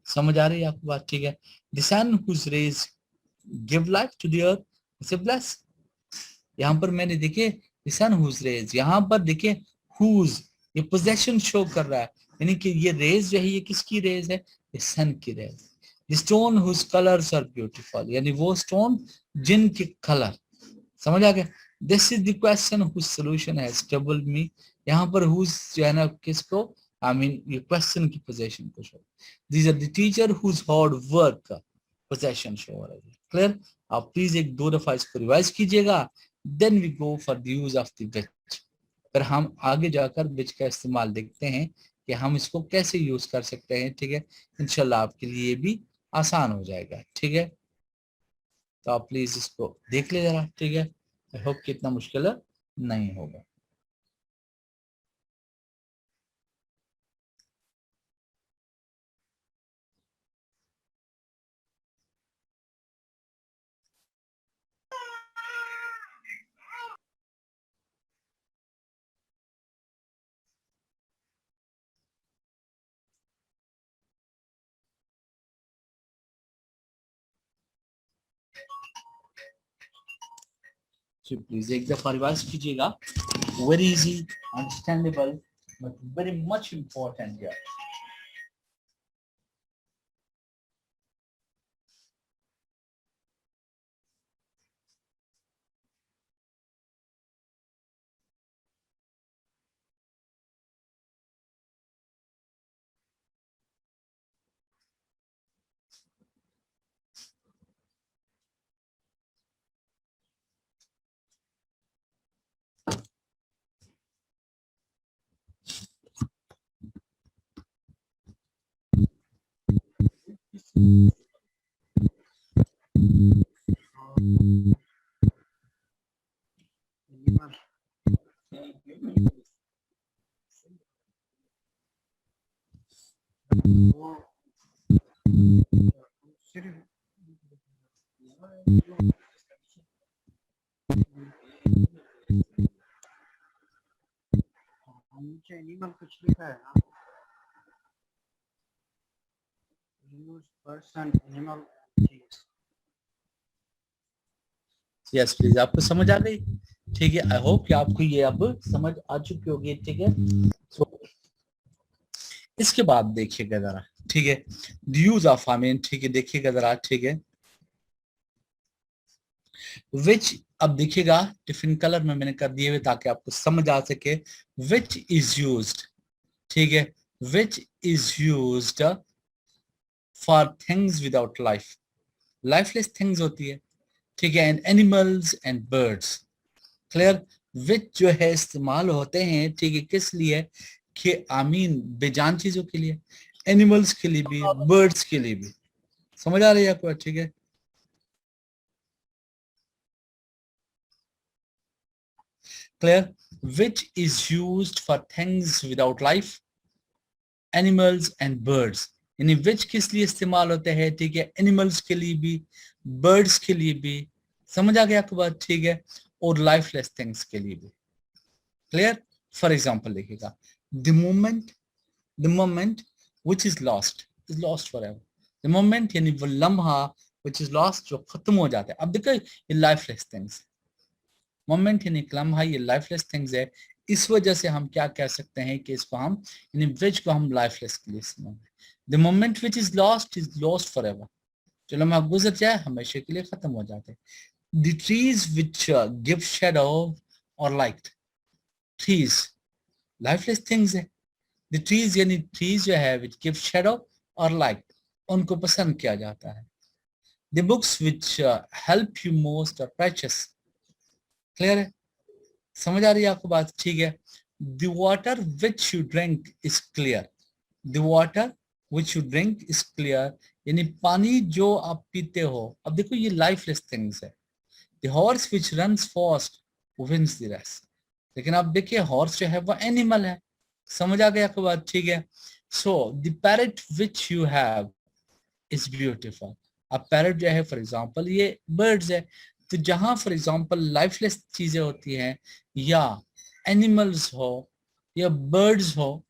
समझ आ रही है आपको बात? ठीक है। The sun whose rays give life to the earth is a bless. यहाँ पर मैंने देखे the sun whose rays, यहाँ पर देखे whose, ये possession शो कर रहा है, यानी कि ये रेज जो है ये किसकी रेज है? ये सन की raise. The stone whose colors are beautiful, यानी वो स्टोन जिनके कलर, समझ आ गया? This is the question whose solution has troubled me. यहाँ पर whose जो है ना किसको, आई मीन ये क्वेश्चन की पोजीशन को show. These are the teacher whose hard work position show हो रही है। क्लियर? आप प्लीज एक दो दफा इसको रिवाइज कीजिएगा, then we go for the use of the which. फिर हम आगे जाकर विच का इस्तेमाल देखते हैं कि हम इसको कैसे यूज कर सकते हैं। ठीक है, इंशाल्लाह आपके लिए भी आसान हो जाएगा। ठीक है, तो आप प्लीज इसको देख ले जरा। ठीक है, आई होप कि इतना मुश्किल नहीं होगा। जी प्लीज एक दफा रिवाइज कीजिएगा, very easy, understandable but very much important यार। एनिमल वो सिर्फ नीचे एनिमल कुछ लिखा है ना, पर्सन एनिमल चीज। यस प्लीज, आपको समझ आ गई? ठीक है, आई होप कि आपको ये अब समझ आ चुकी होगी। ठीक है, सो इसके बाद देखिएगा जरा, ठीक है, यूज ऑफ आमीन, ठीक है, देखिएगा जरा, ठीक है, विच, अब देखिएगा डिफरेंट कलर में मैंने कर दिए हुए ताकि आपको समझ आ सके। विच इज यूज्ड, ठीक है, which is used for things without life, lifeless things होती है, ठीक है, and animals and birds. Clear? Which जो है इस्तेमाल होते हैं, ठीक है, किस लिए? कि आमीन बेजान चीजों के लिए, एनिमल्स के लिए भी, बर्ड्स के लिए भी। समझ आ रही है आपको? ठीक है, clear? Which is used for things without life, animals and birds, यानी विच किस लिए इस्तेमाल होते हैं, ठीक है, एनिमल्स के लिए भी, बर्ड्स के लिए भी। समझ आ गया आपको बात? ठीक है, और लाइफलेस थिंग्स के लिए भी। क्लियर? फॉर एग्जाम्पल देखिएगा, the moment which is lost forever, the moment यानी वो लम्हा which is lost जो खत्म हो जाता है। अब देखो ये लाइफलेस थिंग्स, मोमेंट यानी लम्हा, ये लाइफलेस थिंग्स है। इस वजह से हम क्या कह सकते हैं कि इसको हम यानी विच को हम लाइफलेस के लिए इस्तेमाल, the moment which is lost forever, जो लम्हा गुजर जाए हमेशा के लिए खत्म हो जाते हैं। The trees which give shadow और लाइट, ट्रीज लाइफलेस थिंग्स है। द ट्रीज यानी ट्रीज जो है विच गिव शैडो और लाइट, उनको पसंद किया जाता है। The books which help you most are precious. Clear है? समझ आ रही है आपको बात? ठीक है, the water which you drink is clear, the water which you drink is clear, यानी पानी जो आप पीते हो। अब देखो ये लाइफलेस थिंग्स है। The horse which runs fast wins the race, लेकिन आप देखिए हॉर्स जो है वो एनिमल है। समझ आ गया आपको बात? ठीक है, so the parrot which you have is beautiful. अब पैरेट जो है फॉर एग्जांपल ये बर्ड्स है, तो जहां फॉर एग्जांपल लाइफलेस चीजें होती हैं या एनिमल्स हो या बर्ड्स हो,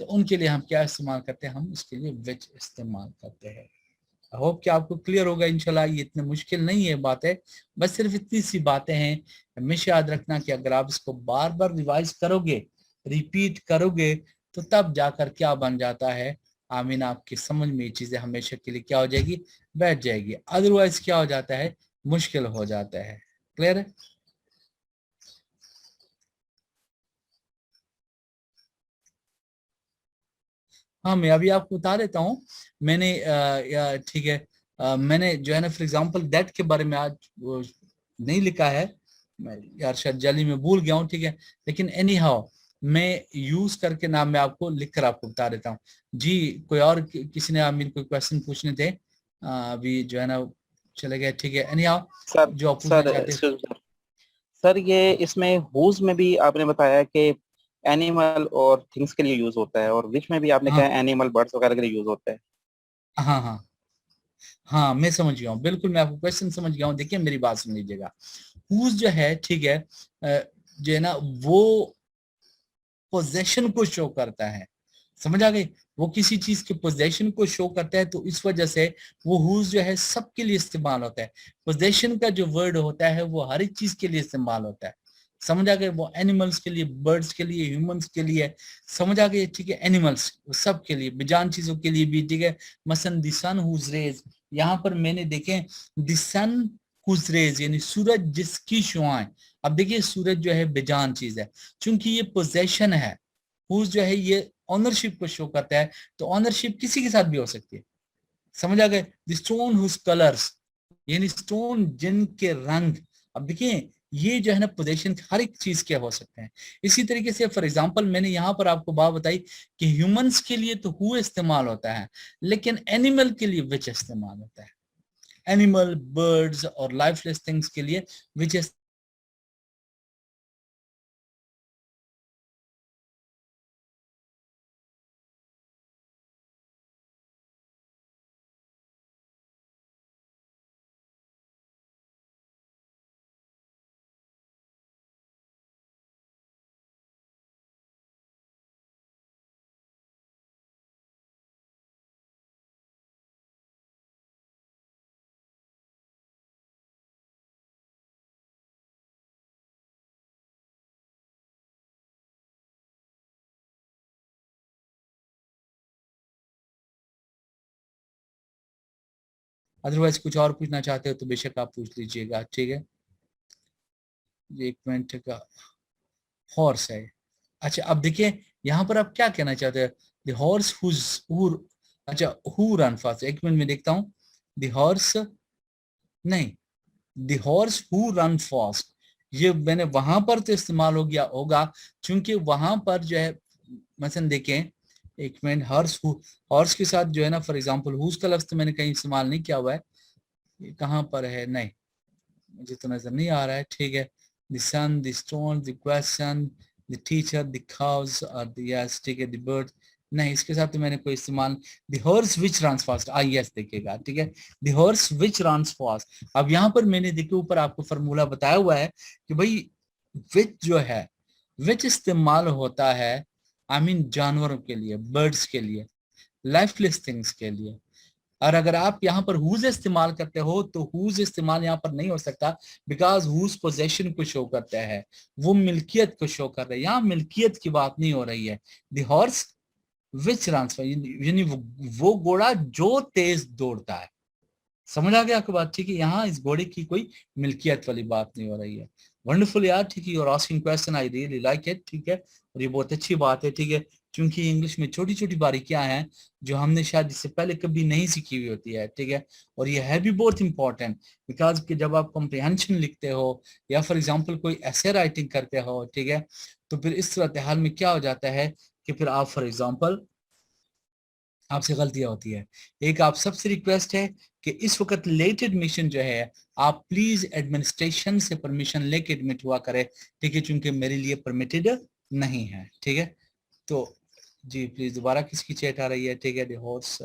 तो उनके लिए हम क्या इस्तेमाल करते हैं? हम उसके लिए विच इस्तेमाल करते हैं। आई होप कि आपको क्लियर होगा इंशाल्लाह। ये इतने मुश्किल नहीं है बातें, बस सिर्फ इतनी सी बातें हैं। हमेशा याद रखना कि अगर आप इसको बार बार रिवाइज करोगे, रिपीट करोगे, तो तब जाकर क्या बन जाता है आमीन, आपकी समझ में ये चीजें हमेशा के लिए क्या हो जाएगी? बैठ जाएगी। अदरवाइज क्या हो जाता है? मुश्किल हो जाता है। क्लियर है? हाँ, मैं अभी आपको बता देता हूँ। मैंने ठीक है, मैंने जो है ना फॉर एग्जांपल दैट के बारे में आज नहीं लिखा है, मैं यार शायद जल्दी में भूल गया हूँ। ठीक है, लेकिन एनी हाउ मैं यूज करके नाम मैं आपको लिख कर आपको बता देता हूँ। जी, कोई और किसी ने आमीन कोई क्वेश्चन पूछने थे? अभी जो है ना चले गए। ठीक है, एनी हाउ सर जो आप पूछना चाहते हैं। सर ये इसमें हुज में भी आपने बताया कि एनिमल और थिंग्स के लिए यूज होता है, और विच में भी आपने कहा एनिमल बर्ड्स वगैरह के लिए यूज होता है। हाँ हाँ हाँ, मैं समझ गया हूँ, बिल्कुल मैं आपको क्वेश्चन समझ गया हूँ। देखिए मेरी बात सुन लीजिएगा। हुज जो है, ठीक है, जो है ना वो पोजेशन को शो करता है। समझ आ गई? वो किसी चीज के पोजेशन को शो करता है, तो इस वजह से वो हुज जो है सबके लिए इस्तेमाल होता है। पोजेशन का जो वर्ड होता है वो हर एक चीज के लिए इस्तेमाल होता है, समझ आ गए? वो एनिमल्स के लिए, बर्ड्स के लिए, ह्यूमंस के लिए, समझ आ गए? ठीक है, एनिमल्स सब के लिए, बेजान चीजों के लिए भी, ठीक है। मसलन द सन हुज रेज, यहाँ पर मैंने देखे द सन हुज रेज यानी सूरज जिसकी शुआएं। अब देखिए सूरज जो है बेजान चीज है, क्योंकि ये पोजेशन है। हुज जो है ये ऑनरशिप को शो करता है, तो ऑनरशिप किसी के साथ भी हो सकती है, समझ आ गए? द स्टोन हुज कलर्स यानी स्टोन जिनके रंग। अब देखिए ये जो है ना पोजीशन हर एक चीज के हो सकते हैं। इसी तरीके से फॉर एग्जांपल मैंने यहाँ पर आपको बात बताई कि ह्यूमंस के लिए तो हु इस्तेमाल होता है, लेकिन एनिमल के लिए विच इस्तेमाल होता है। एनिमल, बर्ड्स और लाइफलेस थिंग्स के लिए विच। अदरवाइज कुछ और पूछना चाहते हो तो बेशक आप पूछ लीजिएगा, ठीक है। ये एक मिनट का हॉर्स है। अच्छा अब देखिए यहाँ पर आप क्या कहना चाहते हैं? द हॉर्स हुज, अच्छा हु रन फास्ट, एक मिनट में देखता हूँ। द हॉर्स नहीं, the horse who run fast, ये मैंने वहां पर तो इस्तेमाल हो गया होगा, क्योंकि वहां पर जो है मसलन देखें, एक मिनट, हॉर्स के साथ जो है ना फॉर एग्जांपल हुज का लफ्ज तो मैंने कहीं इस्तेमाल नहीं किया हुआ है। ये कहाँ पर है? नहीं, मुझे तो नजर नहीं आ रहा है, ठीक है। The sun, the stone, the question, the teacher, the cows और द यस, ठीक है, द बर्ड, नहीं इसके साथ तो मैंने कोई इस्तेमाल। The horse which runs fast, I yes देखिएगा, ठीक है, the horse which runs fast. अब यहाँ पर मैंने देखिए ऊपर आपको फॉर्मूला बताया हुआ है कि भाई विच जो है, विच इस्तेमाल होता है आई मीन जानवरों के लिए, बर्ड्स के लिए, लाइफलेस थिंग्स के लिए। और अगर आप यहाँ पर हुज इस्तेमाल करते हो तो हुज इस्तेमाल यहाँ पर नहीं हो सकता, बिकॉज हुज पोजेशन को शो करता है, वो मिल्कियत को शो कर रहा है। यहाँ मिल्कियत की बात नहीं हो रही है। द हॉर्स विच रन्स, यानी वो घोड़ा जो तेज दौड़ता है, समझ आ गया आपको बात? ठीक है, यहाँ इस घोड़े की कोई मिल्कियत वाली बात नहीं हो रही है। वंडरफुल यार, ठीक है, और asking question I really like it, ठीक है, और ये बहुत अच्छी बात है, ठीक है, क्योंकि इंग्लिश में छोटी छोटी बारीकियां हैं जो हमने शायद इससे पहले कभी नहीं सीखी हुई होती है, ठीक है। और ये है भी बहुत इंपॉर्टेंट, बिकॉज कि जब आप कॉम्प्रिहेंशन लिखते हो या फॉर एग्जाम्पल कोई ऐसे राइटिंग करते हो, ठीक है, तो फिर इस सूरत हाल में क्या हो जाता है कि फिर आप फॉर एग्जाम्पल आपसे गलतियां होती है। एक आप सबसे रिक्वेस्ट है कि इस वक्त लेट एडमिशन जो है आप प्लीज एडमिनिस्ट्रेशन से परमिशन लेके एडमिट हुआ करें, ठीक है, क्योंकि मेरे लिए परमिटेड नहीं है, ठीक है। तो जी प्लीज, दोबारा किसकी चैट आ रही है? ठीक है, हॉर्स,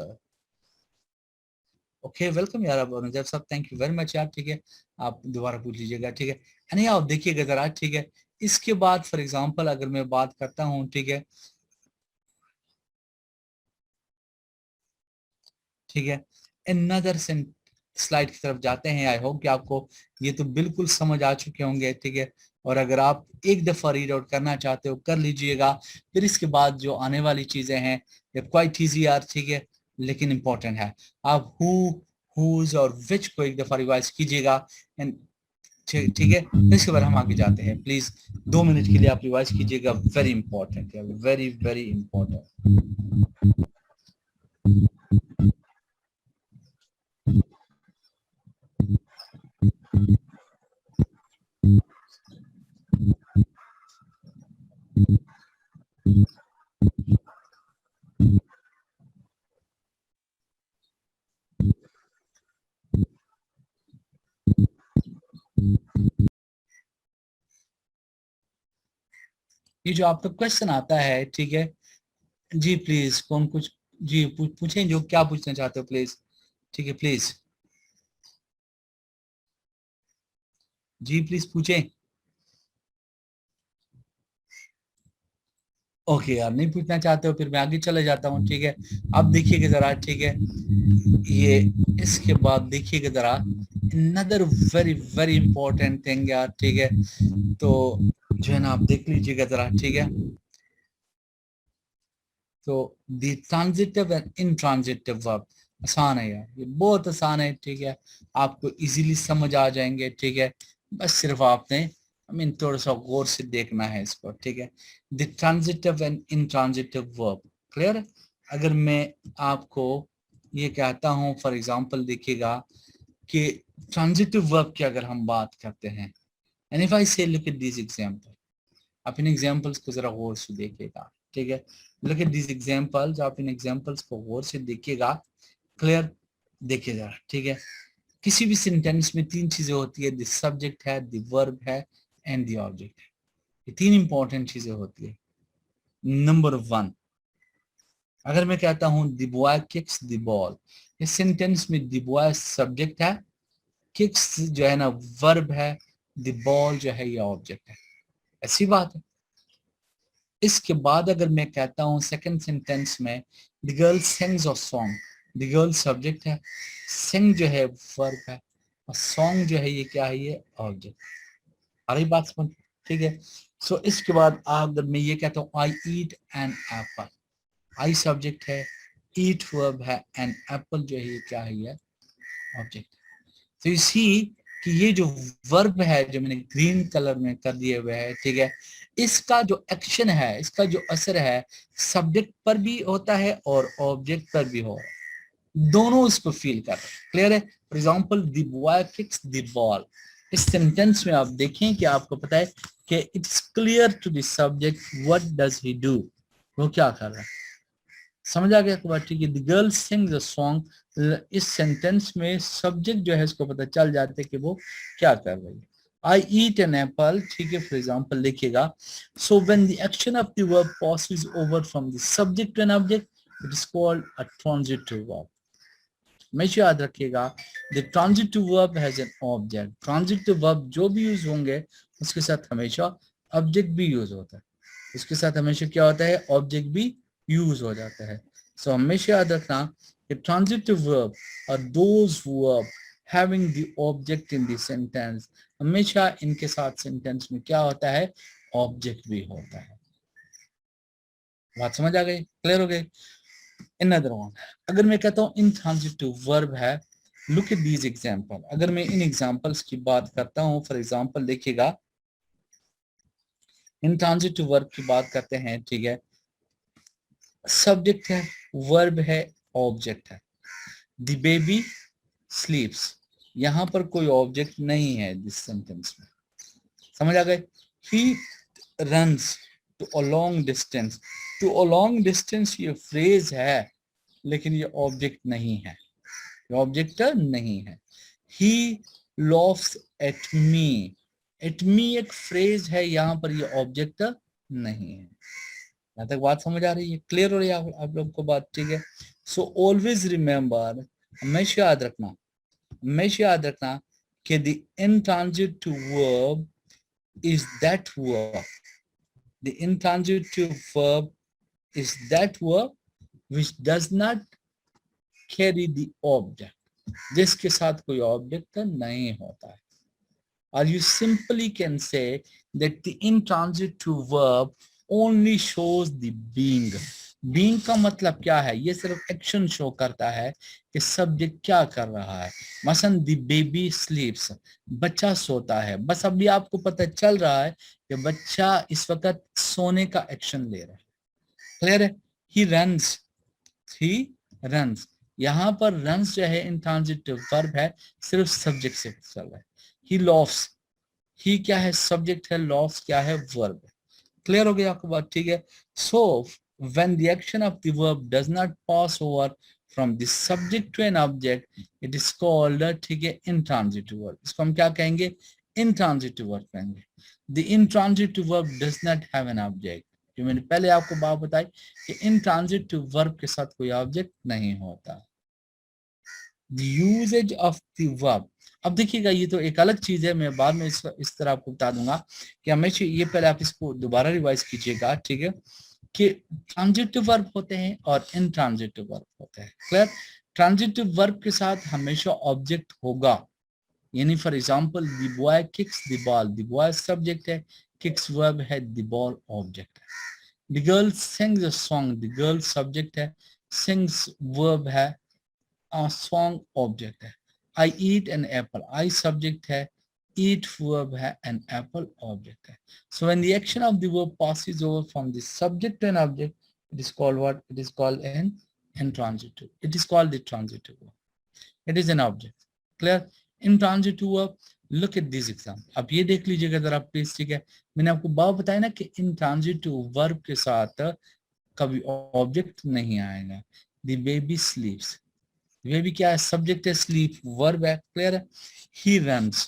ओके वेलकम यार, अब नजर साहब थैंक यू वेरी मच यार, ठीक है, आप दोबारा पूछ लीजिएगा, ठीक है। नहीं आप देखिएगा जरा, ठीक है। इसके बाद फॉर एग्जाम्पल अगर मैं बात करता हूँ, ठीक है, ठीक है, अनदर स्लाइड की तरफ जाते हैं। आई होप कि आपको ये तो बिल्कुल समझ आ चुके होंगे, ठीक है। और अगर आप एक दफा रीड आउट करना चाहते हो कर लीजिएगा, फिर इसके बाद जो आने वाली चीजें हैं ये क्वाइट इजी यार, ठीक है, लेकिन इंपॉर्टेंट है। आप हुज और विच को एक दफा रिवाइज कीजिएगा एंड ठीक है, इसके बाद हम आगे जाते हैं। प्लीज 2 मिनट के लिए आप रिवाइज कीजिएगा, वेरी इंपॉर्टेंट है, वेरी वेरी इंपॉर्टेंट। ये जो आपका क्वेश्चन आता है, ठीक है, जी प्लीज कौन कुछ, जी पूछें जो क्या पूछना चाहते हो प्लीज, ठीक है प्लीज, जी प्लीज पूछें। ओके यार, नहीं पूछना चाहते हो फिर मैं आगे चले जाता हूँ, ठीक है। अब देखिएगा जरा, ठीक है, ये इसके बाद देखिएगा जरा, another very very important thing यार, ठीक है। तो जो है ना आप देख लीजिएगा जरा, ठीक है। तो दी ट्रांजिटिव एंड इनट्रांजिटिव वर्ब आसान है यार, ये बहुत आसान है, ठीक है, आपको इजीली समझ आ जाएंगे, ठीक है। बस सिर्फ आपने थोड़ा सा गौर से देखना है इसको, ठीक है। The transitive and intransitive verb, clear है। अगर मैं आपको ये कहता हूं फॉर एग्जांपल, देखिएगा कि ट्रांजिटिव वर्ब की अगर हम बात करते हैं, एंड इफ आई से लुक एट दिस एग्जांपल, आप इन एग्जांपल्स को जरा गौर से देखिएगा, ठीक है। लुक एट दिस एग्जांपल्स, आप इन एग्जांपल्स को गौर से देखिएगा, क्लियर, देखिए जरा, ठीक है। किसी भी सेंटेंस में तीन चीजें होती है, द सब्जेक्ट है, द वर्ब है एंड द ऑब्जेक्ट है। ये तीन इंपॉर्टेंट चीजें होती है। नंबर 1, अगर मैं कहता हूं the boy kicks the ball, इस सेंटेंस में द बॉय सब्जेक्ट है, किक्स जो है ना वर्ब है, द बॉल जो है ये ऑब्जेक्ट है, ऐसी बात है। इसके बाद अगर मैं कहता हूं सेकंड सेंटेंस में the girl sings a song, the girl subject है, सिंग जो है वर्ब है, और सॉन्ग जो है ये क्या है, ये ऑब्जेक्ट। आ रही बात समझ, ठीक है। सो इसके बाद अगर मैं ये कहता हूँ I eat an apple, I subject है, ईट वर्ब है, एंड एप्पल जो है ये क्या है, ये ऑब्जेक्ट। तो यू सी कि ये जो वर्ब है जो मैंने ग्रीन कलर में कर दिए हुए है, ठीक है, इसका जो एक्शन है, इसका जो असर है सब्जेक्ट पर भी होता है और ऑब्जेक्ट पर भी हो रहा है, दोनों इसको फील कर रहे हैं, क्लियर है। For example the boy kicks the ball, इस सेंटेंस में आप देखें कि आपको पता है कि it's clear to the subject what does he do, वो क्या कर रहा है, समझ आ गया आपको बात, ठीक है। The girl sings a song, इस सेंटेंस में सब्जेक्ट जो है इसको पता चल जाते कि वो क्या कर रही है। आई ईट एन एप्पल, ठीक है, फॉर एग्जाम्पल लिखिएगा। So when the action of the verb passes over from the subject to an object, it is called a transitive verb. हमेशा याद रखिएगा the transitive verb has an object, transitive verb जो भी use होंगे उसके साथ हमेशा ऑब्जेक्ट भी यूज होता है, उसके साथ हमेशा क्या होता है, ऑब्जेक्ट भी यूज हो जाता है। सो हमेशा याद रखना कि ट्रांजिटिव वर्ब और those verb having the object in the sentence, हमेशा इनके साथ सेंटेंस में क्या होता है, ऑब्जेक्ट भी होता है। बात समझ आ गई, क्लियर हो गई। Another one, अगर मैं कहता हूँ intransitive verb है, look at these example, अगर मैं इन examples की बात करता हूँ, फॉर एग्जाम्पल देखिएगा, intransitive verb की बात करते हैं, ठीक है, सब्जेक्ट है, वर्ब है, ऑब्जेक्ट है। द बेबी स्लीप्स, यहां पर कोई ऑब्जेक्ट नहीं है दिस सेंटेंस में, समझ आ गए। He runs to a long distance, to a long distance ये फ्रेज है लेकिन ये ऑब्जेक्ट नहीं है, ये ऑब्जेक्ट नहीं है। He laughs at me, at me एक फ्रेज है, यहां पर ये ऑब्जेक्ट नहीं है। यहाँ तक बात समझ आ रही है, क्लियर हो रही है आप लोग को बात, ठीक है। सो ऑलवेज रिमेम्बर, हमेशा याद रखना, हमेशा याद रखना कि the intransitive verb is that verb, the intransitive verb is that verb which does not carry the object, जिसके साथ कोई ऑब्जेक्ट नहीं होता है। or you simply can say that the intransitive verb only shows the being, being का मतलब क्या है, ये सिर्फ एक्शन शो करता है कि सब्जेक्ट क्या कर रहा है। मसलन द बेबी स्लीप्स, बच्चा सोता है, बस अभी आपको पता चल रहा है कि बच्चा इस वक्त सोने का एक्शन ले रहा है, क्लियर है। ही रन्स, ही रन्स, यहाँ पर रन्स जो है इंट्रांजिटिव वर्ब है, सिर्फ सब्जेक्ट से चल रहा है। ही लॉफ्स, ही क्या है, सब्जेक्ट है, लॉफ्स क्या है, वर्ब है। क्लियर हो गया आपको बात, ठीक है। सो when the action of the verb does not pass over from the subject to an object, it is called, ठीक है, intransitive verb। इसको हम क्या कहेंगे, intransitive verb कहेंगे। the intransitive verb does not have an object, जो मैंने पहले आपको बात बताई कि intransitive verb के साथ कोई ऑब्जेक्ट नहीं होता। the usage of the verb, अब देखिएगा ये तो एक अलग चीज है, मैं बाद में इस तरह आपको बता दूंगा कि हमेशा ये, पहले आप इसको दोबारा रिवाइज कीजिएगा, ठीक है। कि ट्रांजिटिव वर्ब होते हैं और इनट्रांजिटिव वर्ब होते हैं। क्लियर? ट्रांजिटिव वर्ब के साथ हमेशा ऑब्जेक्ट होगा, यानी for example the boy kicks the ball, the boy subject है, किक्स वर्ब है, द बॉल ऑब्जेक्ट है। The girl sings a song, the girl subject है, सिंग्स वर्ब है, सॉन्ग ऑब्जेक्ट है। I eat an apple, I subject है, eat verb है and apple object है। So when the action of the verb passes over from the subject to an object, it is called what? It is called an intransitive. It is called the transitive verb. It is an object. Clear? Intransitive verb. Look at this example. अब ये देख लीजिएगा जरा please, ठीक है? मैंने आपको बात बताया ना कि intransitive verb के साथ कभी ऑब्जेक्ट नहीं आएगा। The baby sleeps. बेबी क्या है? सब्जेक्ट है, स्लीप वर्ब है। क्लियर है? ही रन्स,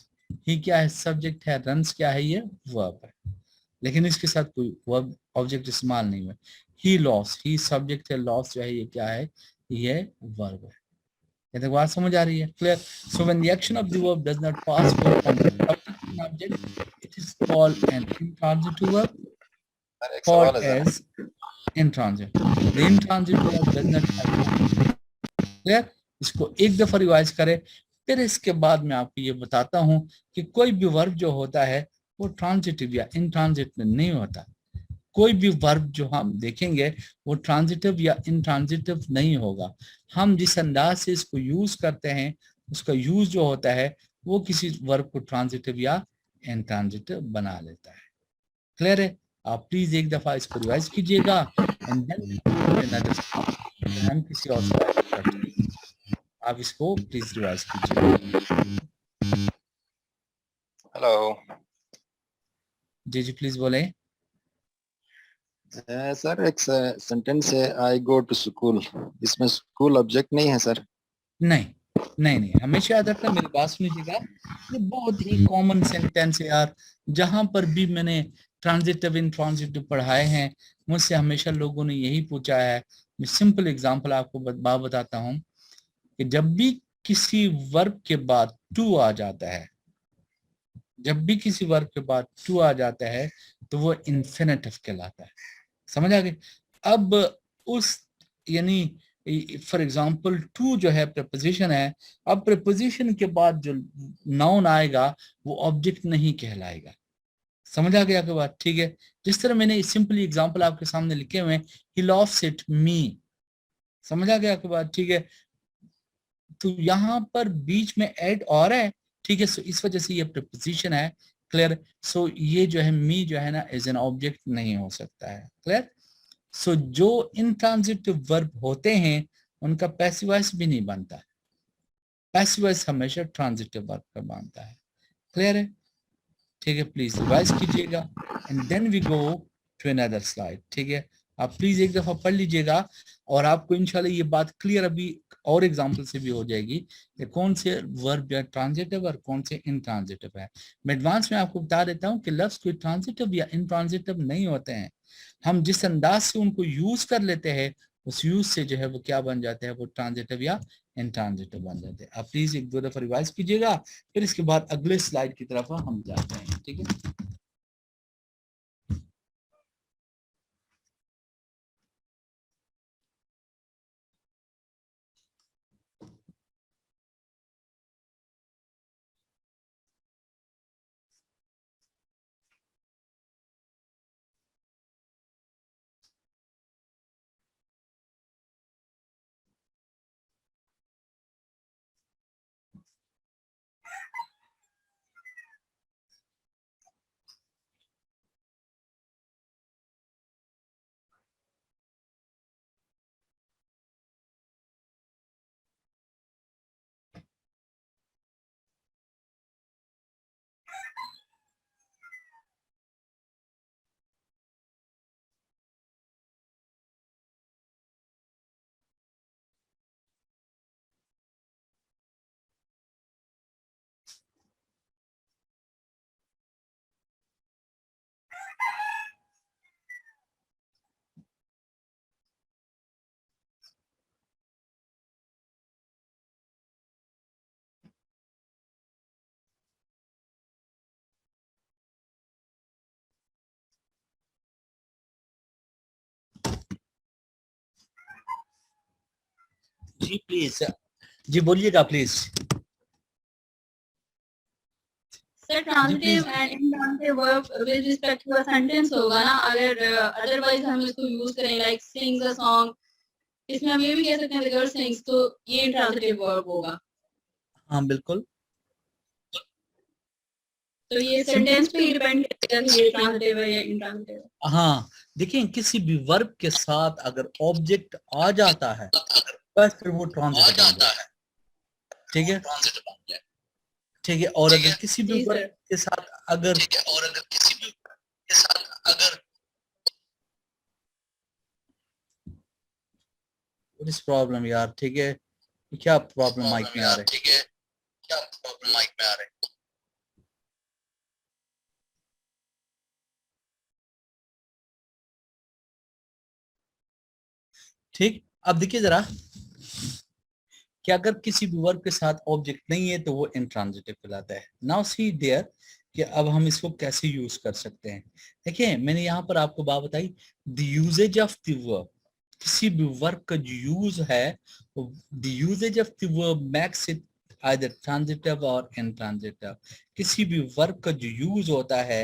ही क्या है? सब्जेक्ट है, रन्स क्या है? ये वर्ब है, लेकिन इसके साथ कोई वर्ब ऑब्जेक्ट इस्तेमाल नहीं हुआ। ही लॉस, ही सब्जेक्ट है, लॉस जो है ये क्या है? ये वर्ब है। ये तक बात समझ आ रही है? Clear? So when the action of the verb does not pass from subject to an object, it is called an intransitive verb, called as intransitive. The intransitive verb does not have. Clear? इसको एक दफा revise करें, फिर इसके बाद मैं आपको ये बताता हूं कि कोई भी वर्ब जो होता है वो ट्रांजिटिव या इंट्रांजिटिव नहीं होता। कोई भी वर्ब जो हम देखेंगे वो ट्रांजिटिव या इंट्रांजिटिव नहीं होगा। हम जिस अंदाज से इसको यूज करते हैं, उसका यूज जो होता है वो किसी वर्ब को ट्रांजिटिव या इंट्रांजिटिव बना लेता है। क्लियर है? आप प्लीज एक दफा इसको रिवाइज कीजिएगा एंड देन हम किसी और स्लाइड पर करते हैं। आप इसको प्लीज रिवाइज कीजिए। हेलो जी प्लीज बोले। सर, एक सेंटेंस है आई गो टू स्कूल, इसमें स्कूल ऑब्जेक्ट नहीं है सर? नहीं नहीं नहीं, हमेशा याद रखना, मेरी बात सुनिएगा, ये बहुत ही कॉमन सेंटेंस है यार। जहां पर भी मैंने ट्रांजिटिव इंट्रांजिटिव पढ़ाए हैं, मुझसे हमेशा लोगों ने यही पूछा है। मैं सिंपल एग्जांपल आपको बात बताता हूं कि जब भी किसी वर्ब के बाद टू आ जाता है, जब भी किसी वर्ब के बाद टू आ जाता है तो वो इन्फिनेटिव कहलाता है। समझ आ गई? अब उस यानी फॉर एग्जाम्पल टू जो है प्रपोजिशन है, अब प्रपोजिशन के बाद जो नाउन आएगा वो ऑब्जेक्ट नहीं कहलाएगा। समझ आ गया आपकी बात? ठीक है? जिस तरह मैंने सिंपली एग्जांपल आपके सामने लिखे हुए, ही लव्स इट मी। समझ आ गया आपकी बात? ठीक है? तो यहाँ पर बीच में एड और है, ठीक है? सो इस वजह से ये प्रपोजिशन है। क्लियर? सो ये जो है मी जो है ना एज एन ऑब्जेक्ट नहीं हो सकता है। क्लियर? सो जो इंट्रांजिटिव वर्ब होते हैं उनका पैसिव वॉइस भी नहीं बनता है, पैसिव वॉइस हमेशा ट्रांजिटिव वर्ब का बनता है। क्लियर है? ठीक है? प्लीज रिवाइज कीजिएगा and then we go to another slide. ठीक है? आप प्लीज एक दफा पढ़ लीजिएगा और आपको इंशाल्लाह ये बात क्लियर अभी और एग्जांपल से भी हो जाएगी कि कौन से वर्ब या ट्रांजिटिव और कौन से इंट्रांजिटिव है। मैं एडवांस में आपको बता देता हूं कि लफ्ज कोई ट्रांजिटिव या इंट्रांजिटिव नहीं होते हैं। हम जिस अंदाज से उनको यूज कर लेते हैं उस यूज से जो है वो क्या बन जाते हैं, वो ट्रांजिटिव या इंट्रांजिटिव बन जाते हैं। आप प्लीज एक दो दफा रिवाइज कीजिएगा, फिर इसके बाद अगले स्लाइड की तरफ हम जाते हैं। ठीक है? जी प्लीज, जी बोलिएगा please. Sir transitive please. And intransitive verb with respect to a sentence होगा ना, अगर अदरवाइज हम इसको यूज करें लाइक सिंग्स अ सॉन्ग, इसमें हम ये भी कह सकते हैं द गर्ल सिंग्स, तो ये इंट्रांजिटिव वर्ब होगा। हाँ बिल्कुल, तो ये सेंटेंस पे ही डिपेंड करता है ये ट्रांजिटिव है या इंट्रांजिटिव है। हाँ देखिए किसी भी वर्ब के साथ अगर ऑब्जेक्ट आ जाता है बस फिर वो ट्रांजिटिव बन जाता है, ठीक है, ठीक है। और अगर किसी भी जी वर्ब सर। के साथ अगर व्हाट इज प्रॉब्लम यार, ठीक है, क्या प्रॉब्लम माइक में आ रहा है, ठीक। अब देखिए जरा कि अगर किसी भी वर्ब के साथ ऑब्जेक्ट नहीं है तो वो इंट्रांजिटिव कहलाता है। नाउ सी देयर कि अब हम इसको कैसे यूज कर सकते हैं। देखिए मैंने यहाँ पर आपको बात बताई, the usages of the verb, किसी भी वर्ब का जो यूज है, the usages of the verb makes it either transitive और इंट्रांजिटिव। किसी भी वर्ब का जो यूज होता है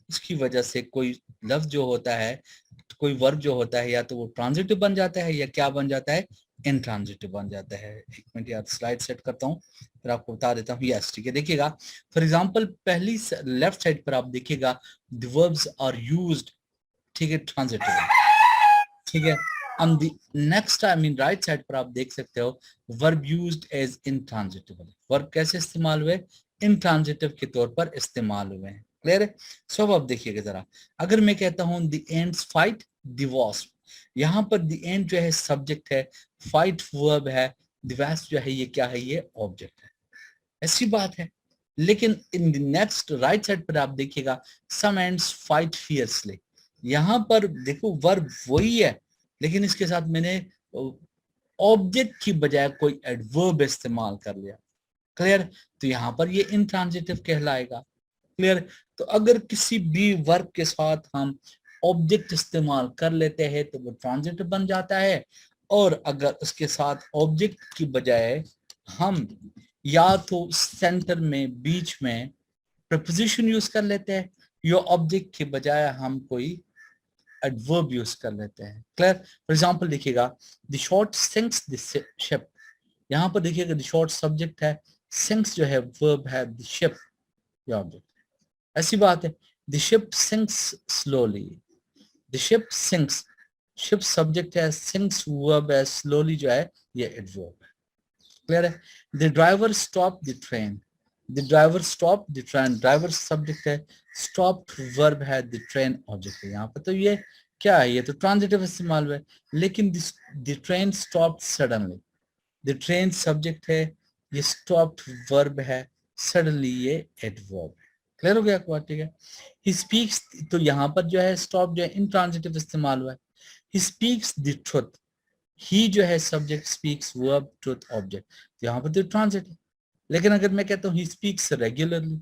उसकी वजह से कोई लफ्ज जो होता है, कोई वर्ब जो होता है, या तो वो ट्रांजिटिव बन जाता है या क्या बन जाता है, इंट्रांजिटिव बन जाता है। एक मिनट यार स्लाइड सेट करता हूँ फिर आपको बता देता हूँ। यस ठीक है, देखिएगा फॉर एग्जांपल पहली लेफ्ट साइड पर आप देखिएगा द वर्ब्स आर यूज्ड, ठीक है, ट्रांजिटिव, ठीक है। on the next I mean right side पर आप देख सकते हो verb used as intransitive, verb कैसे इस्तेमाल हुए, इंट्रांजिटिव के तौर पर इस्तेमाल हुए हैं। क्लियर है। सो अब देखिएगा जरा, अगर मैं कहता हूं the ends fight the wasp, यहाँ पर द एंड जो है सब्जेक्ट है, फाइट वर्ब है, द वास्प जो है ये क्या है, ये ऑब्जेक्ट है। ऐसी बात है। लेकिन in the next right side पर आप देखिएगा सम एंड्स फाइट फियर्सली, यहाँ पर देखो वर्ब वही है लेकिन इसके साथ मैंने ऑब्जेक्ट की बजाय कोई एडवर्ब इस्तेमाल कर लिया। क्लियर। तो यहाँ पर ये इंट्रांजिटिव कहलाएगा। क्लियर। तो अगर किसी भी वर्ब के साथ हम ऑब्जेक्ट इस्तेमाल कर लेते हैं तो वो ट्रांजिटिव बन जाता है, और अगर उसके साथ ऑब्जेक्ट की बजाय हम या तो सेंटर में बीच में प्रपोजिशन यूज कर लेते हैं या ऑब्जेक्ट के बजाय हम कोई एडवर्ब यूज कर लेते हैं। क्लियर। फॉर एग्जांपल देखिएगा the short sinks the ship, यहाँ पर देखिएगा द शॉर्ट सब्जेक्ट है, सिंक्स जो है वर्ब है, द शिप ये ऑब्जेक्ट। ऐसी बात है, the ship sinks slowly, the ship sinks, ship subject है, सिंक्स वर्ब है, स्लोली जो है ये एडवर्ब है। क्लियर है। The driver stop the train, the driver stop the train, driver subject है, स्टॉप वर्ब है, द ट्रेन ऑब्जेक्ट है। यहाँ पर तो ये क्या है, ये तो ट्रांजिटिव इस्तेमाल हुआ है। लेकिन the train stop suddenly, the train subject है, ये स्टॉप्ड वर्ब है, सडनली ये एडवर्ब है। क्लियर हो गया आपको बात, ठीक है। ही स्पीक्स, तो यहाँ पर जो है स्टॉप जो है इंट्रांजिटिव इस्तेमाल हुआ है। ही स्पीक्स द ट्रुथ, ही जो है subject, speaks verb, truth object, तो यहाँ पर तो ट्रांजिटिव। लेकिन अगर मैं कहता हूँ ही स्पीक्स रेगुलरली,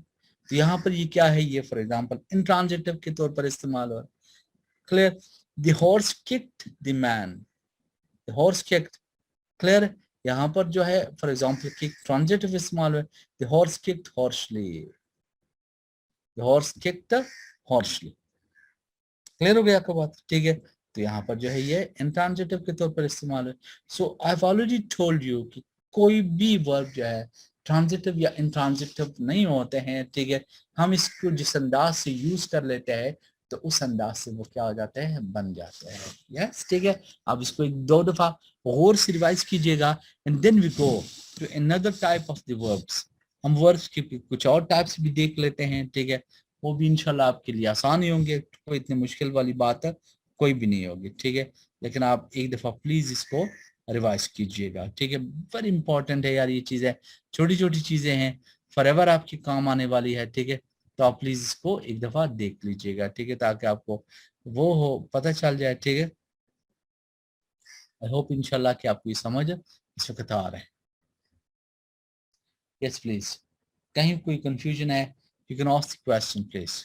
तो यहाँ पर ये क्या है, ये फॉर एग्जांपल इंट्रांजिटिव के तौर पर इस्तेमाल हुआ है। Clear. The horse kicked the man, the horse kicked. Clear. यहाँ पर जो है फॉर एग्जांपल किक ट्रांजिटिव इस्तेमाल है, the horse kicked hoarsely, the horse kicked hoarsely. Clear हो गया आपको बात, ठीक है। तो यहाँ पर जो है ये इंट्रांजिटिव के तौर पर इस्तेमाल है। So I have already told you कि कोई भी वर्ब जो है ट्रांजिटिव या इंट्रांजिटिव नहीं होते हैं, ठीक है। हम इसको जिस अंदाज से यूज कर लेते हैं तो उस अंदाज से वो क्या हो जाते हैं, बन जाते हैं। यस ठीक है। अब इसको एक दो दफा और से रिवाइज कीजिएगा and then we go to another type of the verbs. हम वर्ब्स की कुछ और टाइप्स भी देख लेते हैं, ठीक है। वो भी इंशाल्लाह आपके लिए आसान ही होंगे, कोई इतनी मुश्किल वाली बात है कोई भी नहीं होगी, ठीक है। लेकिन आप एक दफा प्लीज इसको रिवाइज कीजिएगा, ठीक है। वेरी इंपॉर्टेंट है यार, ये चीजें छोटी छोटी चीजें हैं, फॉरएवर आपके काम आने वाली है, ठीक है। तो आप प्लीज इसको एक दफा देख लीजिएगा, ठीक है, ताकि आपको वो हो पता चल जाए, ठीक है। आई होप इंशाल्लाह कि आपको ये समझ इस वक्त आ रहा है। यस प्लीज, कहीं कोई कंफ्यूजन है you can ask the question please.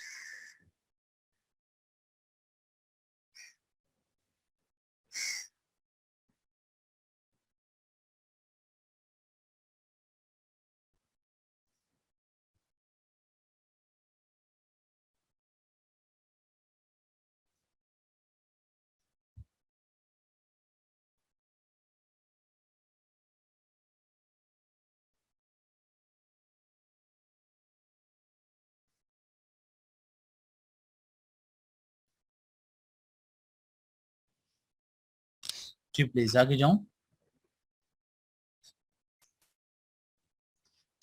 जी प्लीज आगे जाऊं।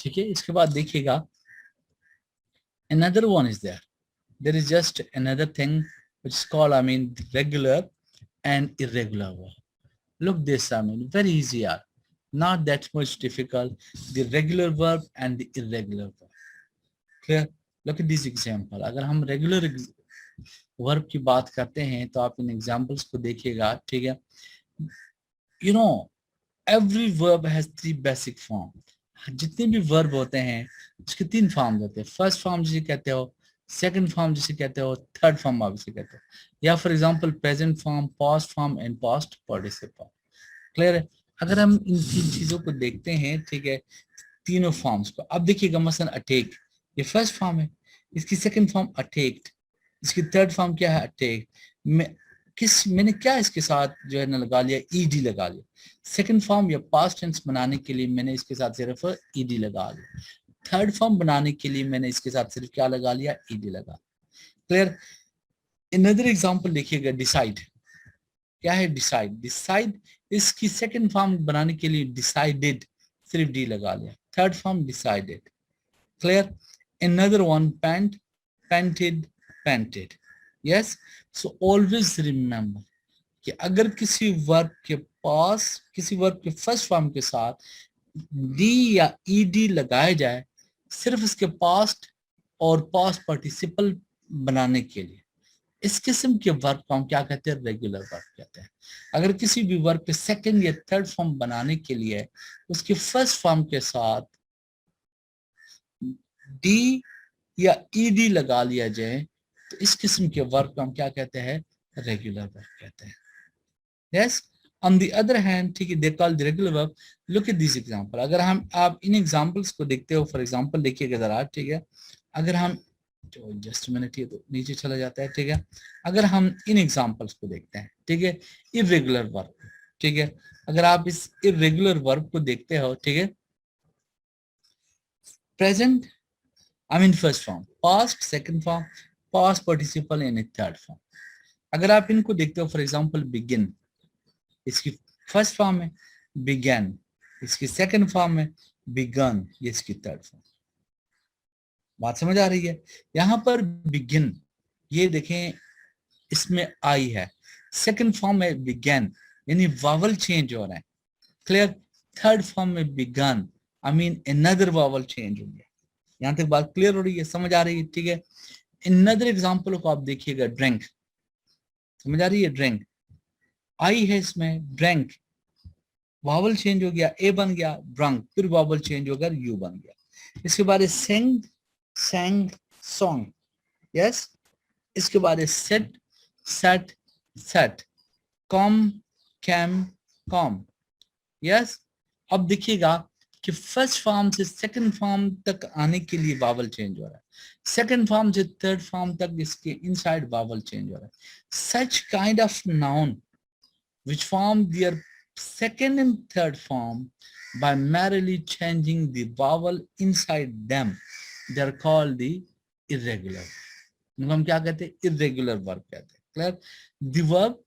ठीक है, इसके बाद देखिएगा another one is there. There is just another thing which is called, I mean, regular and irregular verb. Look this, I mean, very easy, yaar. Not that much difficult. The regular verb and the irregular verb. Clear? Look at this example. अगर हम regular verb की बात करते हैं तो आप इन examples को देखिएगा, ठीक है? You know, every verb has 3 basic form. जितने भी verb होते हैं उसके 3 फॉर्म होते हैं. फर्स्ट फॉर्म जिसे कहते हो, सेकंड फॉर्म जिसे कहते हो, थर्ड फॉर्म आप जिसे कहते हो. या for example present form, past form and past participle. Clear है? अगर हम इन 3 चीजों को देखते हैं, ठीक है, तीनों फॉर्म्स को, अब देखिएगा मसलन अटेक, ये फर्स्ट फॉर्म है, इसकी सेकंड फॉर्म अटेक्ड, इसकी थर्ड फॉर्म क्या है अटेक. मैंने क्या इसके साथ जो है ना लगा लिया, ईडी लगा लिया. सेकंड फॉर्म या पास्ट टेंस बनाने के लिए मैंने इसके साथ सिर्फ ईडी लगा लिया. थर्ड फॉर्म बनाने के लिए मैंने इसके साथ सिर्फ क्या लगा लिया, ईडी लगा. क्लियर? अनदर एग्जांपल देखिएगा, डिसाइड. क्या है डिसाइड? डिसाइड इसकी सेकंड फॉर्म बनाने के लिए डिसाइडेड, सिर्फ डी लगा लिया. Third form decided. Clear? Another one paint, painted, painted. Yes, so always remember कि अगर किसी वर्ब के पास, किसी वर्ब के फर्स्ट फॉर्म के साथ डी या ईडी लगाए जाए सिर्फ इसके पास्ट और पास्ट पार्टिसिपल बनाने के लिए, इस किस्म के वर्ब को हम क्या कहते हैं, रेगुलर वर्ब कहते हैं. अगर किसी भी वर्ब के सेकंड या थर्ड फॉर्म बनाने के लिए उसके फर्स्ट फॉर्म के साथ डी या ईडी लगा लिया जाए तो इस किस्म के वर्ब को हम क्या कहते हैं, रेगुलर वर्ब कहते हैं. Yes, on the other hand, ठीक है, they call the regular verb. Look at this example. अगर हम आप इन एग्जांपल्स को देखते हो, फॉर एग्जांपल देखिएगा जरा, ठीक है, अगर हम जस्ट मिनट, ये तो नीचे चला जाता है, ठीक है. अगर हम इन एग्जांपल्स को देखते हैं, ठीक है, इर्रेगुलर वर्ब, ठीक है, अगर आप इस इर्रेगुलर वर्ब को देखते हो, ठीक है, present, I mean first form, past second form, past participle and third form. अगर आप इनको देखते हो, फॉर एग्जांपल बिगिन, इसकी फर्स्ट फॉर्म है बिगन, इसकी सेकंड फॉर्म है बिगन, ये इसकी थर्ड फॉर्म. बात समझ आ रही है? यहां पर बिगिन, ये देखें इसमें आई है, सेकंड फॉर्म में बिगन, यानी वावल चेंज हो रहा है. क्लियर? थर्ड फॉर्म में begun, I mean another vowel change हो गया. यहां तक बात क्लियर हो रही है, समझ आ रही है? ठीक है. अनदर एग्जांपल को आप देखिएगा, ड्रिंक, समझ आ रही है? ड्रिंक आई है इसमें, ड्रिंक, वावल चेंज हो गया, ए बन गया ड्रंक, फिर वावल चेंज होकर यू बन गया. इसके बाद सिंग, sang, song. yes, इसके बाद है set, set, set, come, came, come. yes, अब देखिएगा कि फर्स्ट फॉर्म से सेकंड फॉर्म तक आने के लिए वावल चेंज हो रहा है, सेकंड फॉर्म से थर्ड फॉर्म तक इसके इनसाइड वावल चेंज हो रहा है. such kind of noun which form their second and third form by merely changing the vowel inside them, they are called the irregular. हम क्या कहते हैं? irregular verb कहते हैं. Clear? The verb,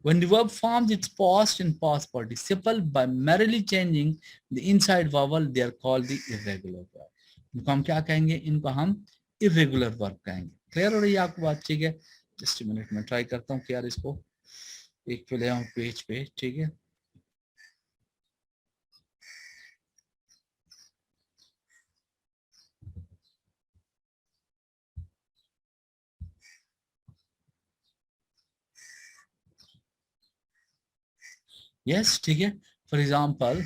when the verb forms its past and past participle by merely changing the inside vowel, they are called the irregular verb. इनको हम क्या कहेंगे? इनको हम irregular verb कहेंगे. Clear हो रही है आपको बात? ठीक है. Just a minute, मैं ट्राई करता हूँ कि यार इसको एक पे ले आऊं पेज पे. ठीक है. यस, ठीक है. फॉर एग्जाम्पल,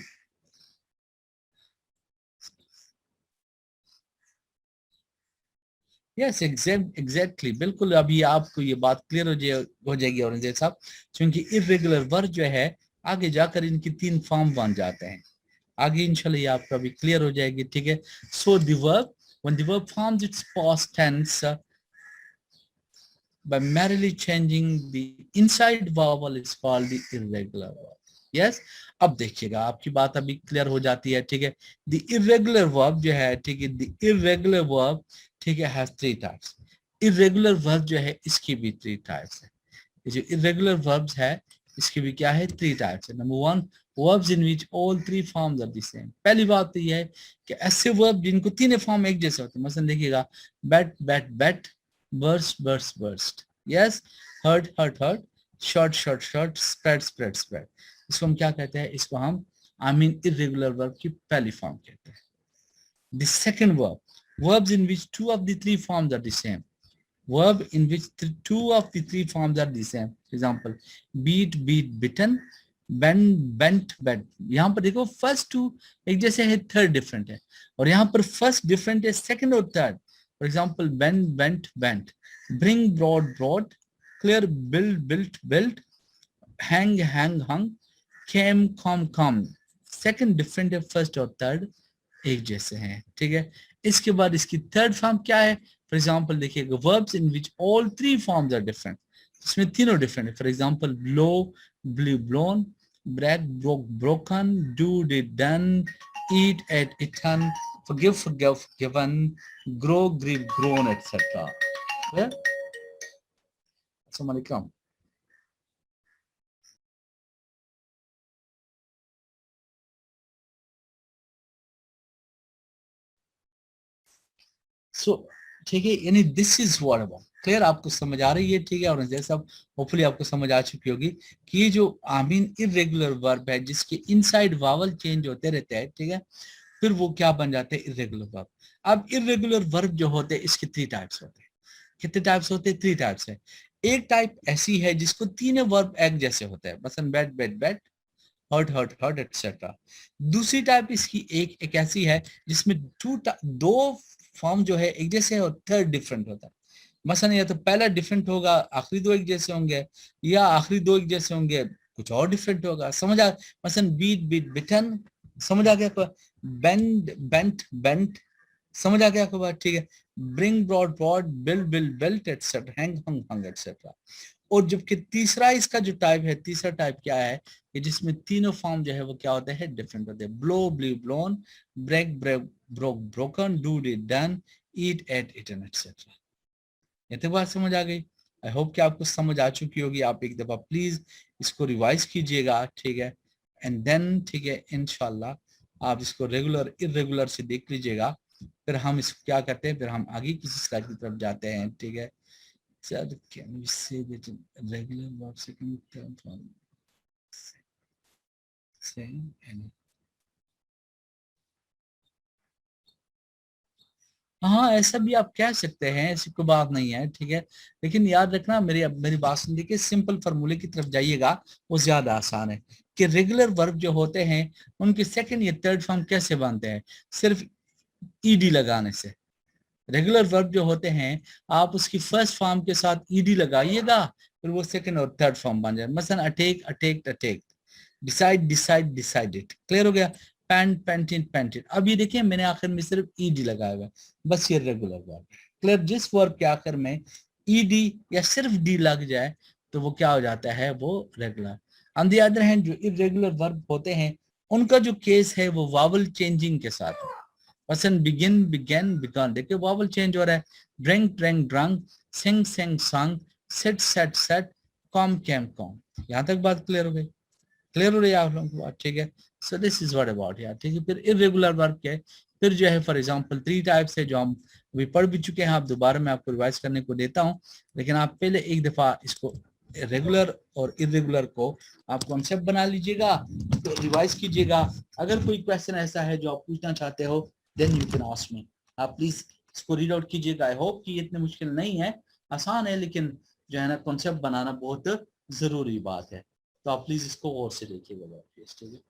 यस, एग्जैक्टली, बिल्कुल. अभी आपको ये बात क्लियर हो जाएगी औरंगजेब साहब, क्योंकि इर्रेगुलर वर्ब जो है आगे जाकर इनकी 3 फॉर्म बन जाते हैं. आगे इंशाल्लाह ये आपको अभी क्लियर हो जाएगी. ठीक है. So the verb, when the verb forms its past tense by merely changing the inside vowel is called the irregular verb. yes, अब देखिएगा आपकी बात अभी क्लियर हो जाती है. ठीक है. the irregular verb जो है, ठीक है, the irregular verb, ठीक है, has 3 types. irregular verb जो है इसकी भी 3 types है. ये जो irregular verbs है इसकी भी क्या है, 3 टाइप्स है। Number 1, verbs in which all 3 forms are the same. पहली बात तो ये है कि ऐसे वर्ब जिनको तीनों फॉर्म एक जैसे होते हैं, मसलन देखिएगा bat bat bat, burst burst burst, yes, hurt hurt hurt, shut shut shut, spread spread spread. इसको हम क्या कहते हैं, इसको हम आई मीन इर्रेगुलर वर्ब की पहली फॉर्म कहते हैं। The second verb, verbs in which 2 of the 3 forms are the same. Verb in which 2 of the 3 forms are the same. For example, beat beat bitten, bend bent bent. यहाँ पर देखो first to एक जैसे है, third different है, और यहाँ पर फर्स्ट डिफरेंट है, सेकंड और third. For example bend bent bent, bring brought brought, clear build built built, hang hang hung, came come come. Second different है, फर्स्ट और थर्ड एक जैसे हैं, ठीक है। इसके बाद इसकी थर्ड फॉर्म क्या है, फॉर एग्जांपल देखिएगा verbs in which all 3 forms are different, इसमें तीनों डिफरेंट है। For example blow blew blown, break broke broken, do did done, eat ate eaten, forgive forgive forgiven, grow grieve grown, etc. clear? Assalamu alaikum. सो ठीक है, यानी this is what about, clear, आपको समझ आ रही है, ठीक है। और जैसा होपफुली आपको समझ आ चुकी होगी कि ये जो आमीन इरेगुलर वर्ब है जिसके इनसाइड वावल चेंज होते रहते हैं, ठीक है, फिर वो क्या बन जाते हैं, इरेगुलर वर्ब। अब इरेगुलर वर्ब जो होते हैं इसके 3 टाइप्स होते हैं। कितने टाइप्स होते हैं, 3 टाइप्स है। एक टाइप ऐसी है जिसको तीनों वर्ब एक जैसे होते हैं, मसलन bat bat bat, hurt hurt hurt etcetera. दूसरी टाइप इसकी एक ऐसी है जिसमें दो फॉर्म जो है एक जैसे है और थर्ड डिफरेंट होता है। मसलन या तो पहला डिफरेंट होगा, आखिरी 2 एक जैसे होंगे, या आखिरी 2 एक जैसे होंगे, कुछ और डिफरेंट होगा। समझ आ, मसलन बीट बीट बिटन, समझ आ गया, बेंड बेंट बेंट, समझ आ गया आपको बात, ठीक है। Bring brought brought, build build built etcetera, hang hung hung etcetera. और जबकि तीसरा इसका जो टाइप है, तीसरा टाइप क्या है कि जिसमें तीनों फॉर्म जो है वो क्या होते हैं, डिफरेंट होते हैं। Blow blew blown, break break broke broken, do did done, eat ate eaten etcetera. ये तो बात समझ आ गई। आई होप कि आपको समझ आ चुकी होगी। आप एक दफा प्लीज इसको रिवाइज कीजिएगा, ठीक है, एंड देन ठीक है इंशाल्लाह आप इसको रेगुलर इरेगुलर से देख लीजिएगा। फिर हम इसको क्या करते हैं, फिर हम आगे किसी स्लाइड की तरफ जाते हैं, ठीक है। Sir, can we say that regular verb second term form same and हाँ ऐसा भी आप कह सकते हैं, ऐसी कोई बात नहीं है, ठीक है। लेकिन याद रखना, मेरी बात सुन लीजिए, सिंपल फार्मूले की तरफ जाइएगा, वो ज्यादा आसान है। कि रेगुलर वर्ब जो होते हैं उनके सेकंड या थर्ड फॉर्म कैसे बनते हैं, सिर्फ ईडी लगाने से। रेगुलर वर्ब जो होते हैं आप उसकी फर्स्ट फॉर्म के साथ ईडी लगाइएगा, फिर वो सेकंड और थर्ड फॉर्म बन जाए। मसलन attack attacked attacked, decide decide decided, clear हो गया। Paint painted painted. अब ये देखिए मैंने आखिर में सिर्फ ईडी लगाया हुआ है, बस ये रेगुलर वर्ब, क्लियर। जिस वर्ब के आखिर में ईडी या सिर्फ डी लग जाए तो वो क्या हो जाता है, वो regular. On the other hand जो इरेगुलर वर्ब होते हैं उनका जो केस है वो वावल चेंजिंग के साथ है। मसलन बिगिन बिगन बिगन, देखिए वावल चेंज हो रहा है। Drink drink drunk, sing sing sung, set set set, come came come. यहाँ तक बात क्लियर हो गई, क्लियर हो रही है आप लोगों को बात, ठीक है। So this is what about यार, ठीक है। फिर इरेगुलर वर्ब क्या है, फिर जो है फॉर एग्जांपल 3 टाइप्स है जो हम अभी पढ़ भी चुके हैं। आप दोबारा मैं आपको रिवाइज करने को देता हूँ, लेकिन आप पहले एक दफा इसको रेगुलर और इरेगुलर को आप कॉन्सेप्ट बना लीजिएगा, तो रिवाइज कीजिएगा। अगर कोई क्वेश्चन ऐसा है जो आप पूछना चाहते हो then you can ask me. आप प्लीज इसको रीड आउट कीजिएगा। आई होप कि इतने मुश्किल नहीं है, आसान है, लेकिन जो है ना कॉन्सेप्ट बनाना बहुत जरूरी बात है। तो आप प्लीज इसको और से देखिएगा, ठीक है।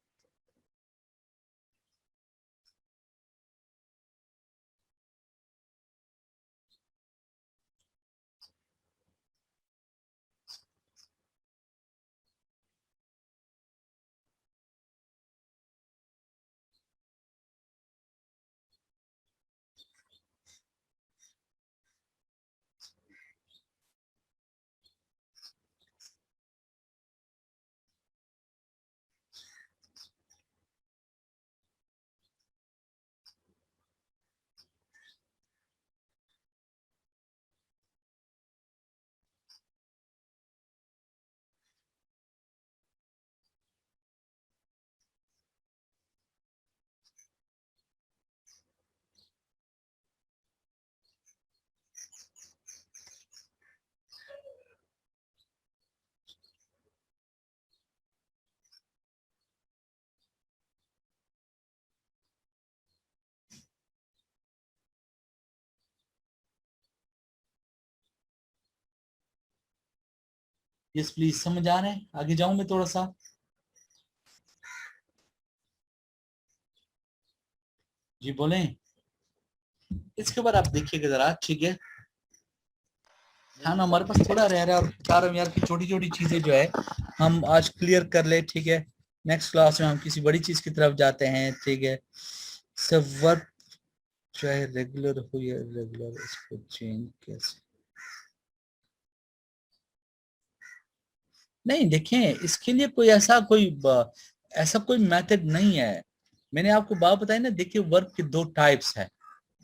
यस प्लीज, समझ आ रहे हैं? आगे जाऊं मैं थोड़ा सा? जी बोलें। इसके बाद आप देखिएगा जरा, ठीक है? हाँ ना, हमारे पास थोड़ा रह रहा है और चाह रहा हूं यार की छोटी छोटी चीजें जो है हम आज क्लियर कर ले, ठीक है? नेक्स्ट क्लास में हम किसी बड़ी चीज की तरफ जाते हैं, ठीक है? सब वर्क चाहे रेगुलर हो या इरेगुलर, इसको चेंज कैसे? नहीं देखें, इसके लिए कोई ऐसा कोई मेथड नहीं है। मैंने आपको बात बताई ना, देखिए वर्ब के दो टाइप्स है,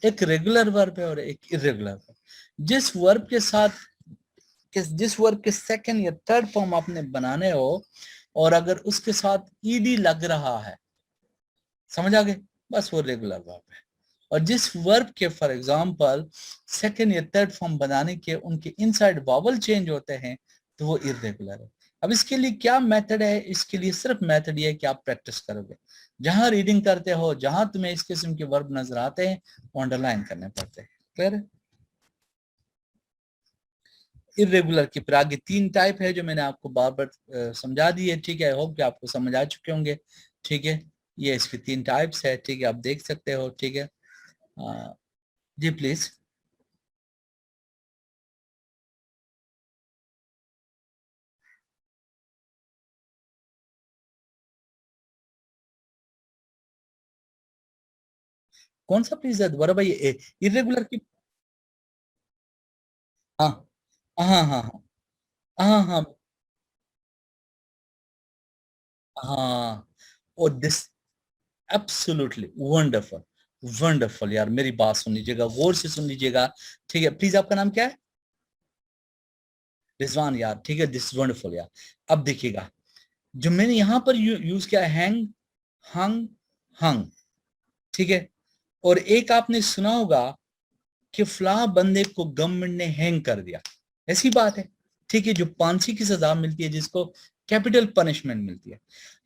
एक रेगुलर वर्ब है और एक इरेगुलर वर्ब। जिस वर्ब के साथ जिस वर्ब के सेकंड या थर्ड फॉर्म आपने बनाने हो और अगर उसके साथ ईडी लग रहा है, समझ आ गए, बस वो रेगुलर वर्ब है। और जिस वर्ब के फॉर एग्जांपल सेकंड या थर्ड फॉर्म बनाने के उनके इनसाइड वावल चेंज होते हैं तो वो इरेगुलर है। अब इसके लिए क्या मेथड है? इसके लिए सिर्फ मेथड ये है कि आप प्रैक्टिस करोगे, जहां रीडिंग करते हो, जहां तुम्हें इस किस्म के वर्ब नजर आते हैं अंडरलाइन करने पड़ते हैं। क्लियर है? इरेगुलर की फिर आगे तीन टाइप है जो मैंने आपको बार बार समझा दी है, ठीक है? आई होप कि आपको समझ आ चुके होंगे, ठीक है? ये इसकी तीन टाइप्स है, ठीक है? आप देख सकते हो, ठीक है? जी प्लीज। कौन सा प्लीज है दोबारा भाई? इरेगुलर की? हाँ हाँ हाँ हाँ हाँ हाँ। और दिस एब्सोल्युटली वंडरफुल, वंडरफुल यार, मेरी बात सुन लीजिएगा, गौर से सुन लीजिएगा, ठीक है? प्लीज, आपका नाम क्या है? रिजवान यार, ठीक है? दिस वंडरफुल यार। अब देखिएगा, जो मैंने यहां पर यूज किया है, हैंग, हंग, हंग, ठीक है? और एक आपने सुना होगा कि फला बंदे को गवर्नमेंट ने हैंग कर दिया, ऐसी बात है, ठीक है? जो फांसी की सजा मिलती है, जिसको कैपिटल पनिशमेंट मिलती है।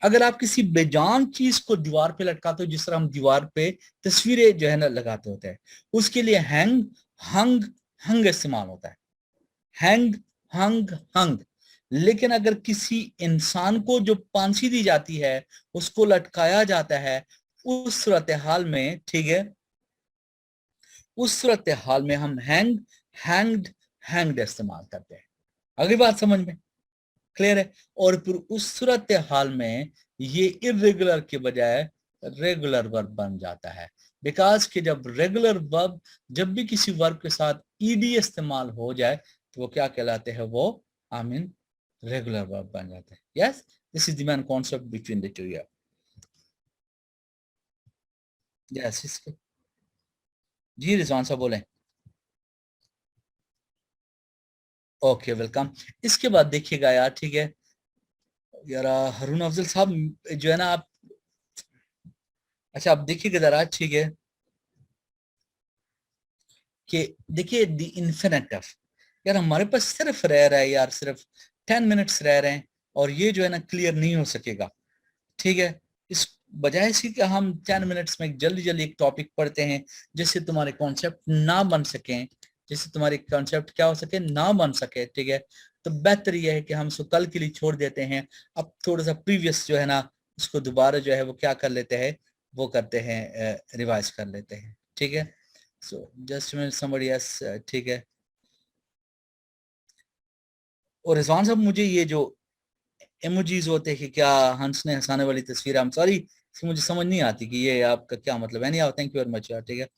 अगर आप किसी बेजान चीज को दीवार पे लटकाते हो, जिस तरह हम दीवार पे तस्वीरें जो है ना लगाते होते हैं, उसके लिए हैंग, हंग, हंग इस्तेमाल होता है, हैंग, हंग, हंग। लेकिन अगर किसी इंसान को जो फांसी दी जाती है, उसको लटकाया जाता है, उस सूरत हाल में, ठीक है, उस सूरत हाल में हम हैंग, हैंग्ड, हैंग्ड इस्तेमाल करते हैं। अगली बात समझ में क्लियर है? और फिर उस सूरत हाल में ये इरेगुलर के बजाय रेगुलर वर्ब बन जाता है, बिकॉज कि जब रेगुलर वर्ब, जब भी किसी वर्ब के साथ ईडी इस्तेमाल हो जाए तो वो क्या कहलाते हैं? वो आई मीन रेगुलर वर्ब बन जाते हैं। Yes, this is the main concept between the two. Yes, इसके जी रिजवान साहब बोले। Okay, welcome. इसके बाद देखिएगा यार, ठीक है यार, हारून अफजल साहब जो है ना, आप अच्छा, आप देखिएगा जरा, ठीक है? कि देखिए द इन्फिनेटिव, यार हमारे पास सिर्फ रह रहा है यार, सिर्फ 10 मिनट्स रह रहे हैं और ये जो है ना क्लियर नहीं हो सकेगा, ठीक है? इस बजाय इसकी कि हम 10 मिनट्स में जल्दी जल्दी एक टॉपिक पढ़ते हैं, जिससे तुम्हारे कॉन्सेप्ट ना बन सके, जिससे तुम्हारे कॉन्सेप्ट क्या हो सके, ना बन सके, ठीक है? तो बेहतर यह है कि हम इसको कल के लिए छोड़ देते हैं। अब थोड़ा सा प्रीवियस जो है ना, उसको दोबारा जो है वो क्या कर लेते हैं, वो करते हैं, रिवाइज कर लेते हैं, ठीक है? So just minute somebody else, ठीक है? और रिजवान साहब, मुझे ये जो इमोजीज होते हैं कि क्या हंसने हंसाने वाली तस्वीर, आई एम सॉरी, इसकी मुझे समझ नहीं आती कि ये आपका क्या मतलब है। नहीं, थैंक यू वेरी मच यार, ठीक है?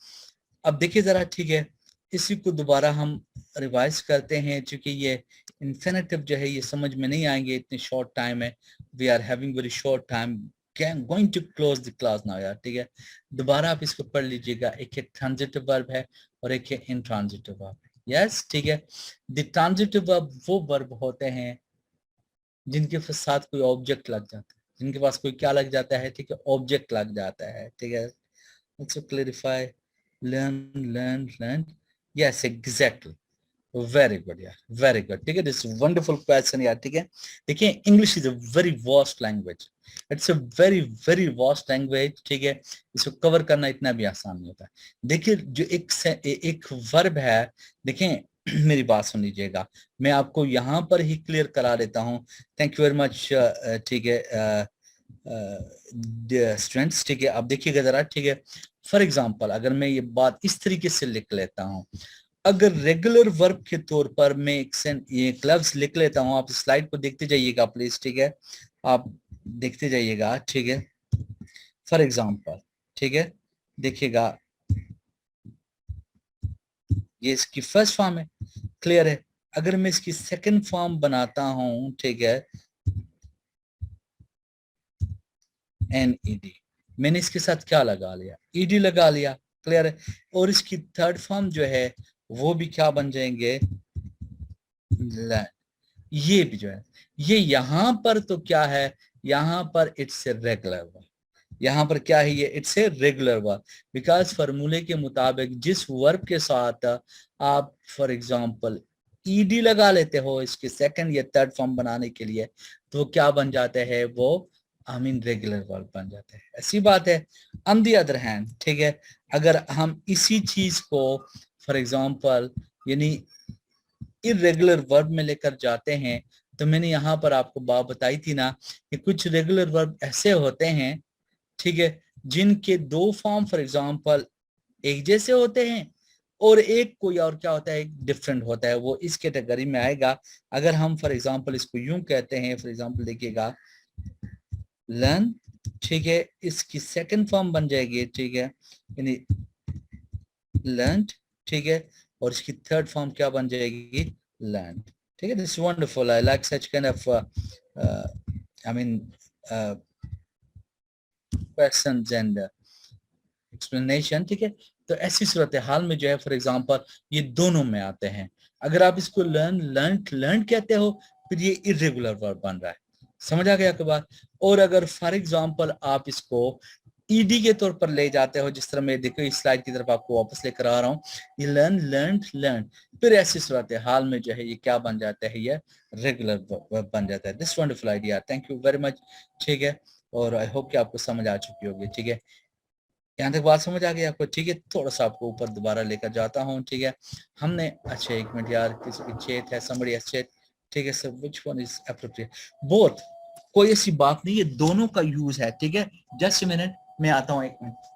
अब देखिए जरा, ठीक है, इसी को दोबारा हम रिवाइज करते हैं, क्योंकि ये इन्फिनेटिव जो है ये समझ में नहीं आएंगे, इतने शॉर्ट टाइम है, we are having very short time, going to close the class now यार, ठीक है? दोबारा आप इसको पढ़ लीजिएगा। एक है ट्रांजिटिव वर्ब है और एक है इंट्रांजिटिव वर्ब। यस, ठीक है? द ट्रांजिटिव वर्ब वो वर्ब होते हैं जिनके साथ कोई ऑब्जेक्ट लग जाता है, जिनके पास कोई क्या लग जाता है, ठीक है? ऑब्जेक्ट लग जाता है, ठीक है? Let's clarify, learn, yes exactly, very good यार, वेरी गुड, ठीक है? दिस वंडरफुल क्वेश्चन यार, ठीक है? देखिए, English is a very vast language, it's a very very vast language, ठीक है? इसको कवर करना इतना भी आसान नहीं होता। देखिए, जो एक वर्ब है, देखें मेरी बात सुन लीजिएगा, मैं आपको यहाँ पर ही क्लियर करा देता हूँ। Thank you very much. ठीक है स्टूडेंट्स, ठीक है आप देखिएगा जरा, ठीक है। फॉर एग्जांपल अगर मैं ये बात इस तरीके से लिख लेता हूँ, अगर रेगुलर वर्ब के तौर पर मैं एक लफ्ज लिख लेता हूँ, आप स्लाइड को देखते जाइएगा प्लीज, ठीक है, आप देखते जाइएगा, ठीक है। फॉर एग्जांपल, ठीक है, देखिएगा ये इसकी फर्स्ट फॉर्म है, क्लियर है। अगर मैं इसकी सेकंड फॉर्म बनाता हूं, ठीक है, NED, मैंने इसके साथ क्या लगा लिया, ED लगा लिया, क्लियर है। और इसकी थर्ड फॉर्म जो है वो भी क्या बन जाएंगे, ये भी जो है, ये यहां पर तो क्या है, यहां पर इट्स ए रेगुलर वर्ब, यहाँ पर क्या है ये, it's a regular verb, because फॉर्मूले के मुताबिक जिस वर्ब के साथ आप फॉर एग्जांपल ED लगा लेते हो इसके सेकंड या थर्ड फॉर्म बनाने के लिए, तो क्या बन जाते हैं वो, रेगुलर वर्ब बन जाते हैं। ऐसी बात है। ऑन दी अदर हैंड, ठीक है, अगर हम इसी चीज को फॉर एग्जांपल यानी इरेगुलर वर्ब में लेकर जाते हैं, तो मैंने यहाँ पर आपको बात बताई थी ना कि कुछ रेगुलर वर्ब ऐसे होते हैं, ठीक है, जिनके दो फॉर्म फॉर एग्जांपल एक जैसे होते हैं और एक कोई और क्या होता है, डिफरेंट होता है, वो इस कैटेगरी में आएगा। अगर हम फॉर एग्जांपल इसको यूं कहते हैं, फॉर एग्जांपल देखिएगा लर्न, ठीक है, इसकी सेकंड फॉर्म बन जाएगी, ठीक है, यानी लर्न, ठीक है, और इसकी थर्ड फॉर्म क्या बन जाएगी, लर्न, ठीक है। This wonderful, I like such kind of questions and explanation, ठीक है। तो ऐसी सूरत हाल में जो है फॉर एग्जांपल ये दोनों में आते हैं। अगर आप इसको लर्न कहते हो, फिर ये इरेगुलर वर्ब बन रहा है, समझ आ गया आपको बात। और अगर फॉर एग्जांपल आप इसको ED के तौर पर ले जाते हो, जिस तरह मैं देखो इस स्लाइड की तरफ आपको वापस लेकर आ रहा हूँ, ये लर्न, फिर ऐसी सूरत हाल में जो है ये क्या बन जाता है, ये रेगुलर वर्ब बन जाता है। This wonderful idea, thank you very much, ठीक है। और आई होप कि आपको समझ आ चुकी होगी, ठीक है, यहाँ तक बात समझ आ गई आपको, ठीक है। थोड़ा सा आपको ऊपर दोबारा लेकर जाता हूँ, ठीक है। हमने अच्छा एक मिनट यार, किसी की चेत है, somebody has chat, ठीक है sir, which one is appropriate, both, कोई ऐसी बात नहीं, ये दोनों का यूज है, ठीक है। जस्ट मिनट, मैं आता हूँ, एक मिनट।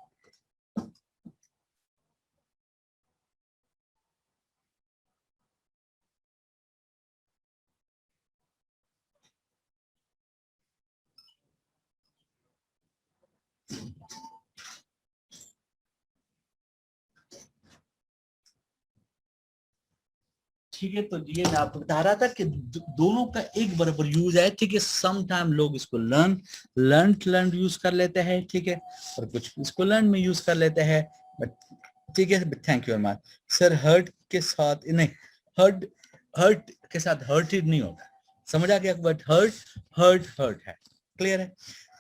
ठीक है, तो ये मैं आपको बता रहा था कि दोनों का एक बराबर यूज है, ठीक है। सम टाइम लोग इसको लर्न यूज कर लेते हैं, ठीक है, और कुछ इसको लर्न में यूज कर लेते हैं, बट ठीक है। Thank you very much sir. Hurt के साथ नहीं, हर्ट के साथ हर्टेड नहीं होगा, समझ आ गया, बट हर्ट है, क्लियर है।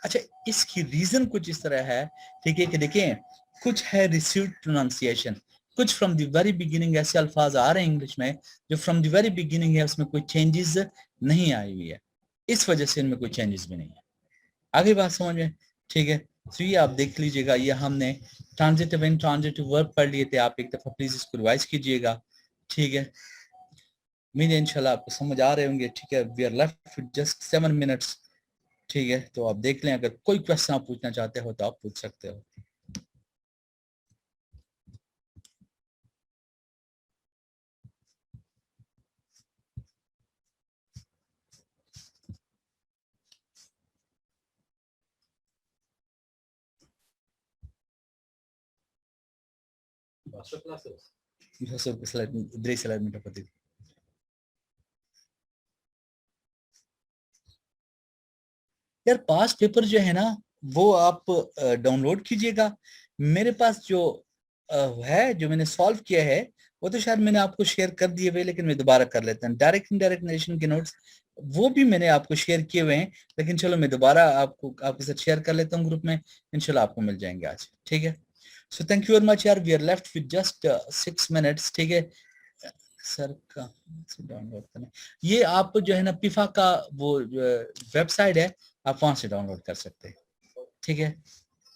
अच्छा, इसकी रीजन कुछ इस तरह है, ठीक है, कि देखिए कुछ है रिसीव्ड प्रोनाउंसिएशन, कुछ फ्रॉम द वेरी बिगिनिंग ऐसे अल्फाज आ रहे हैं इंग्लिश में जो फ्रॉम द वेरी बिगिनिंग है उसमें कोई चेंजेस नहीं आई हुई है, इस वजह से इनमें कोई चेंजेस भी नहीं है। आगे बात समझ में, ठीक है। तो ये आप देख लीजिएगा, ये हमने ट्रांजिटिव एंड ट्रांजिटिव वर्ब पढ़ लिए थे, आप एक दफा प्लीज इसको रिवाइज कीजिएगा, ठीक है। उम्मीद इंशाल्लाह आपको समझ आ रहे होंगे, ठीक है। We are left with just 7 minutes, ठीक है। तो आप देख लें, अगर कोई क्वेश्चन आप पूछना चाहते हो तो आप पूछ सकते हो। यार पास्ट पेपर जो है ना वो आप डाउनलोड कीजिएगा। मेरे पास जो है, जो मैंने सॉल्व किया है, वो तो शायद मैंने आपको शेयर कर दिए हुए, लेकिन मैं दोबारा कर लेता हूँ। डायरेक्ट इनडायरेक्ट नेशन के नोट्स वो भी मैंने आपको शेयर किए हुए हैं, लेकिन चलो मैं दोबारा आपके साथ शेयर कर लेता हूँ ग्रुप में, इंशाल्लाह आपको मिल जाएंगे आज, ठीक है। So thank you very much यार, we are left with just 6 minutes, ठीक है। सर का डाउनलोड करना, ये आप जो है ना पिफा का वो वेबसाइट है, आप वहां से डाउनलोड कर सकते हैं, ठीक है।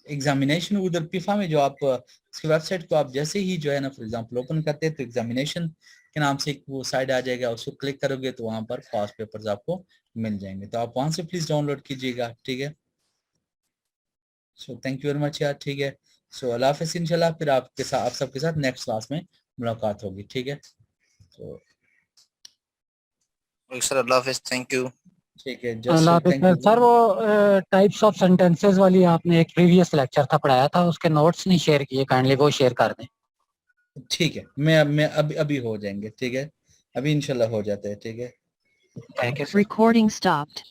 एग्जामिनेशन उधर पिफा में जो आप इसकी वेबसाइट को आप जैसे ही जो है ना फॉर एग्जांपल ओपन करते हैं, तो एग्जामिनेशन के नाम से एक वो साइट आ जाएगा, उसको क्लिक करोगे तो वहां पर पास्ट पेपर्स आपको मिल जाएंगे, तो आप वहां से प्लीज डाउनलोड कीजिएगा, ठीक है। So thank you very much यार, ठीक है। सो अल्लाह हाफिज़, इंशाल्लाह फिर आपके साथ, आप सबके साथ नेक्स्ट क्लास में मुलाकात होगी, ठीक है। तो सर अल्लाह हाफिज़, थैंक यू। ठीक है, अल्लाह जस्ट थैंक हाफिज़ यू। सर। वो टाइप्स ऑफ सेंटेंसेस वाली आपने एक प्रीवियस लेक्चर था पढ़ाया था, उसके नोट्स नहीं शेयर किए, काइंडली वो शेयर कर दें। ठीक है, मैं अभी हो जाएंगे, ठीक है, अभी इंशाल्लाह हो जाते हैं, ठीक है। Thank you. Recording stopped.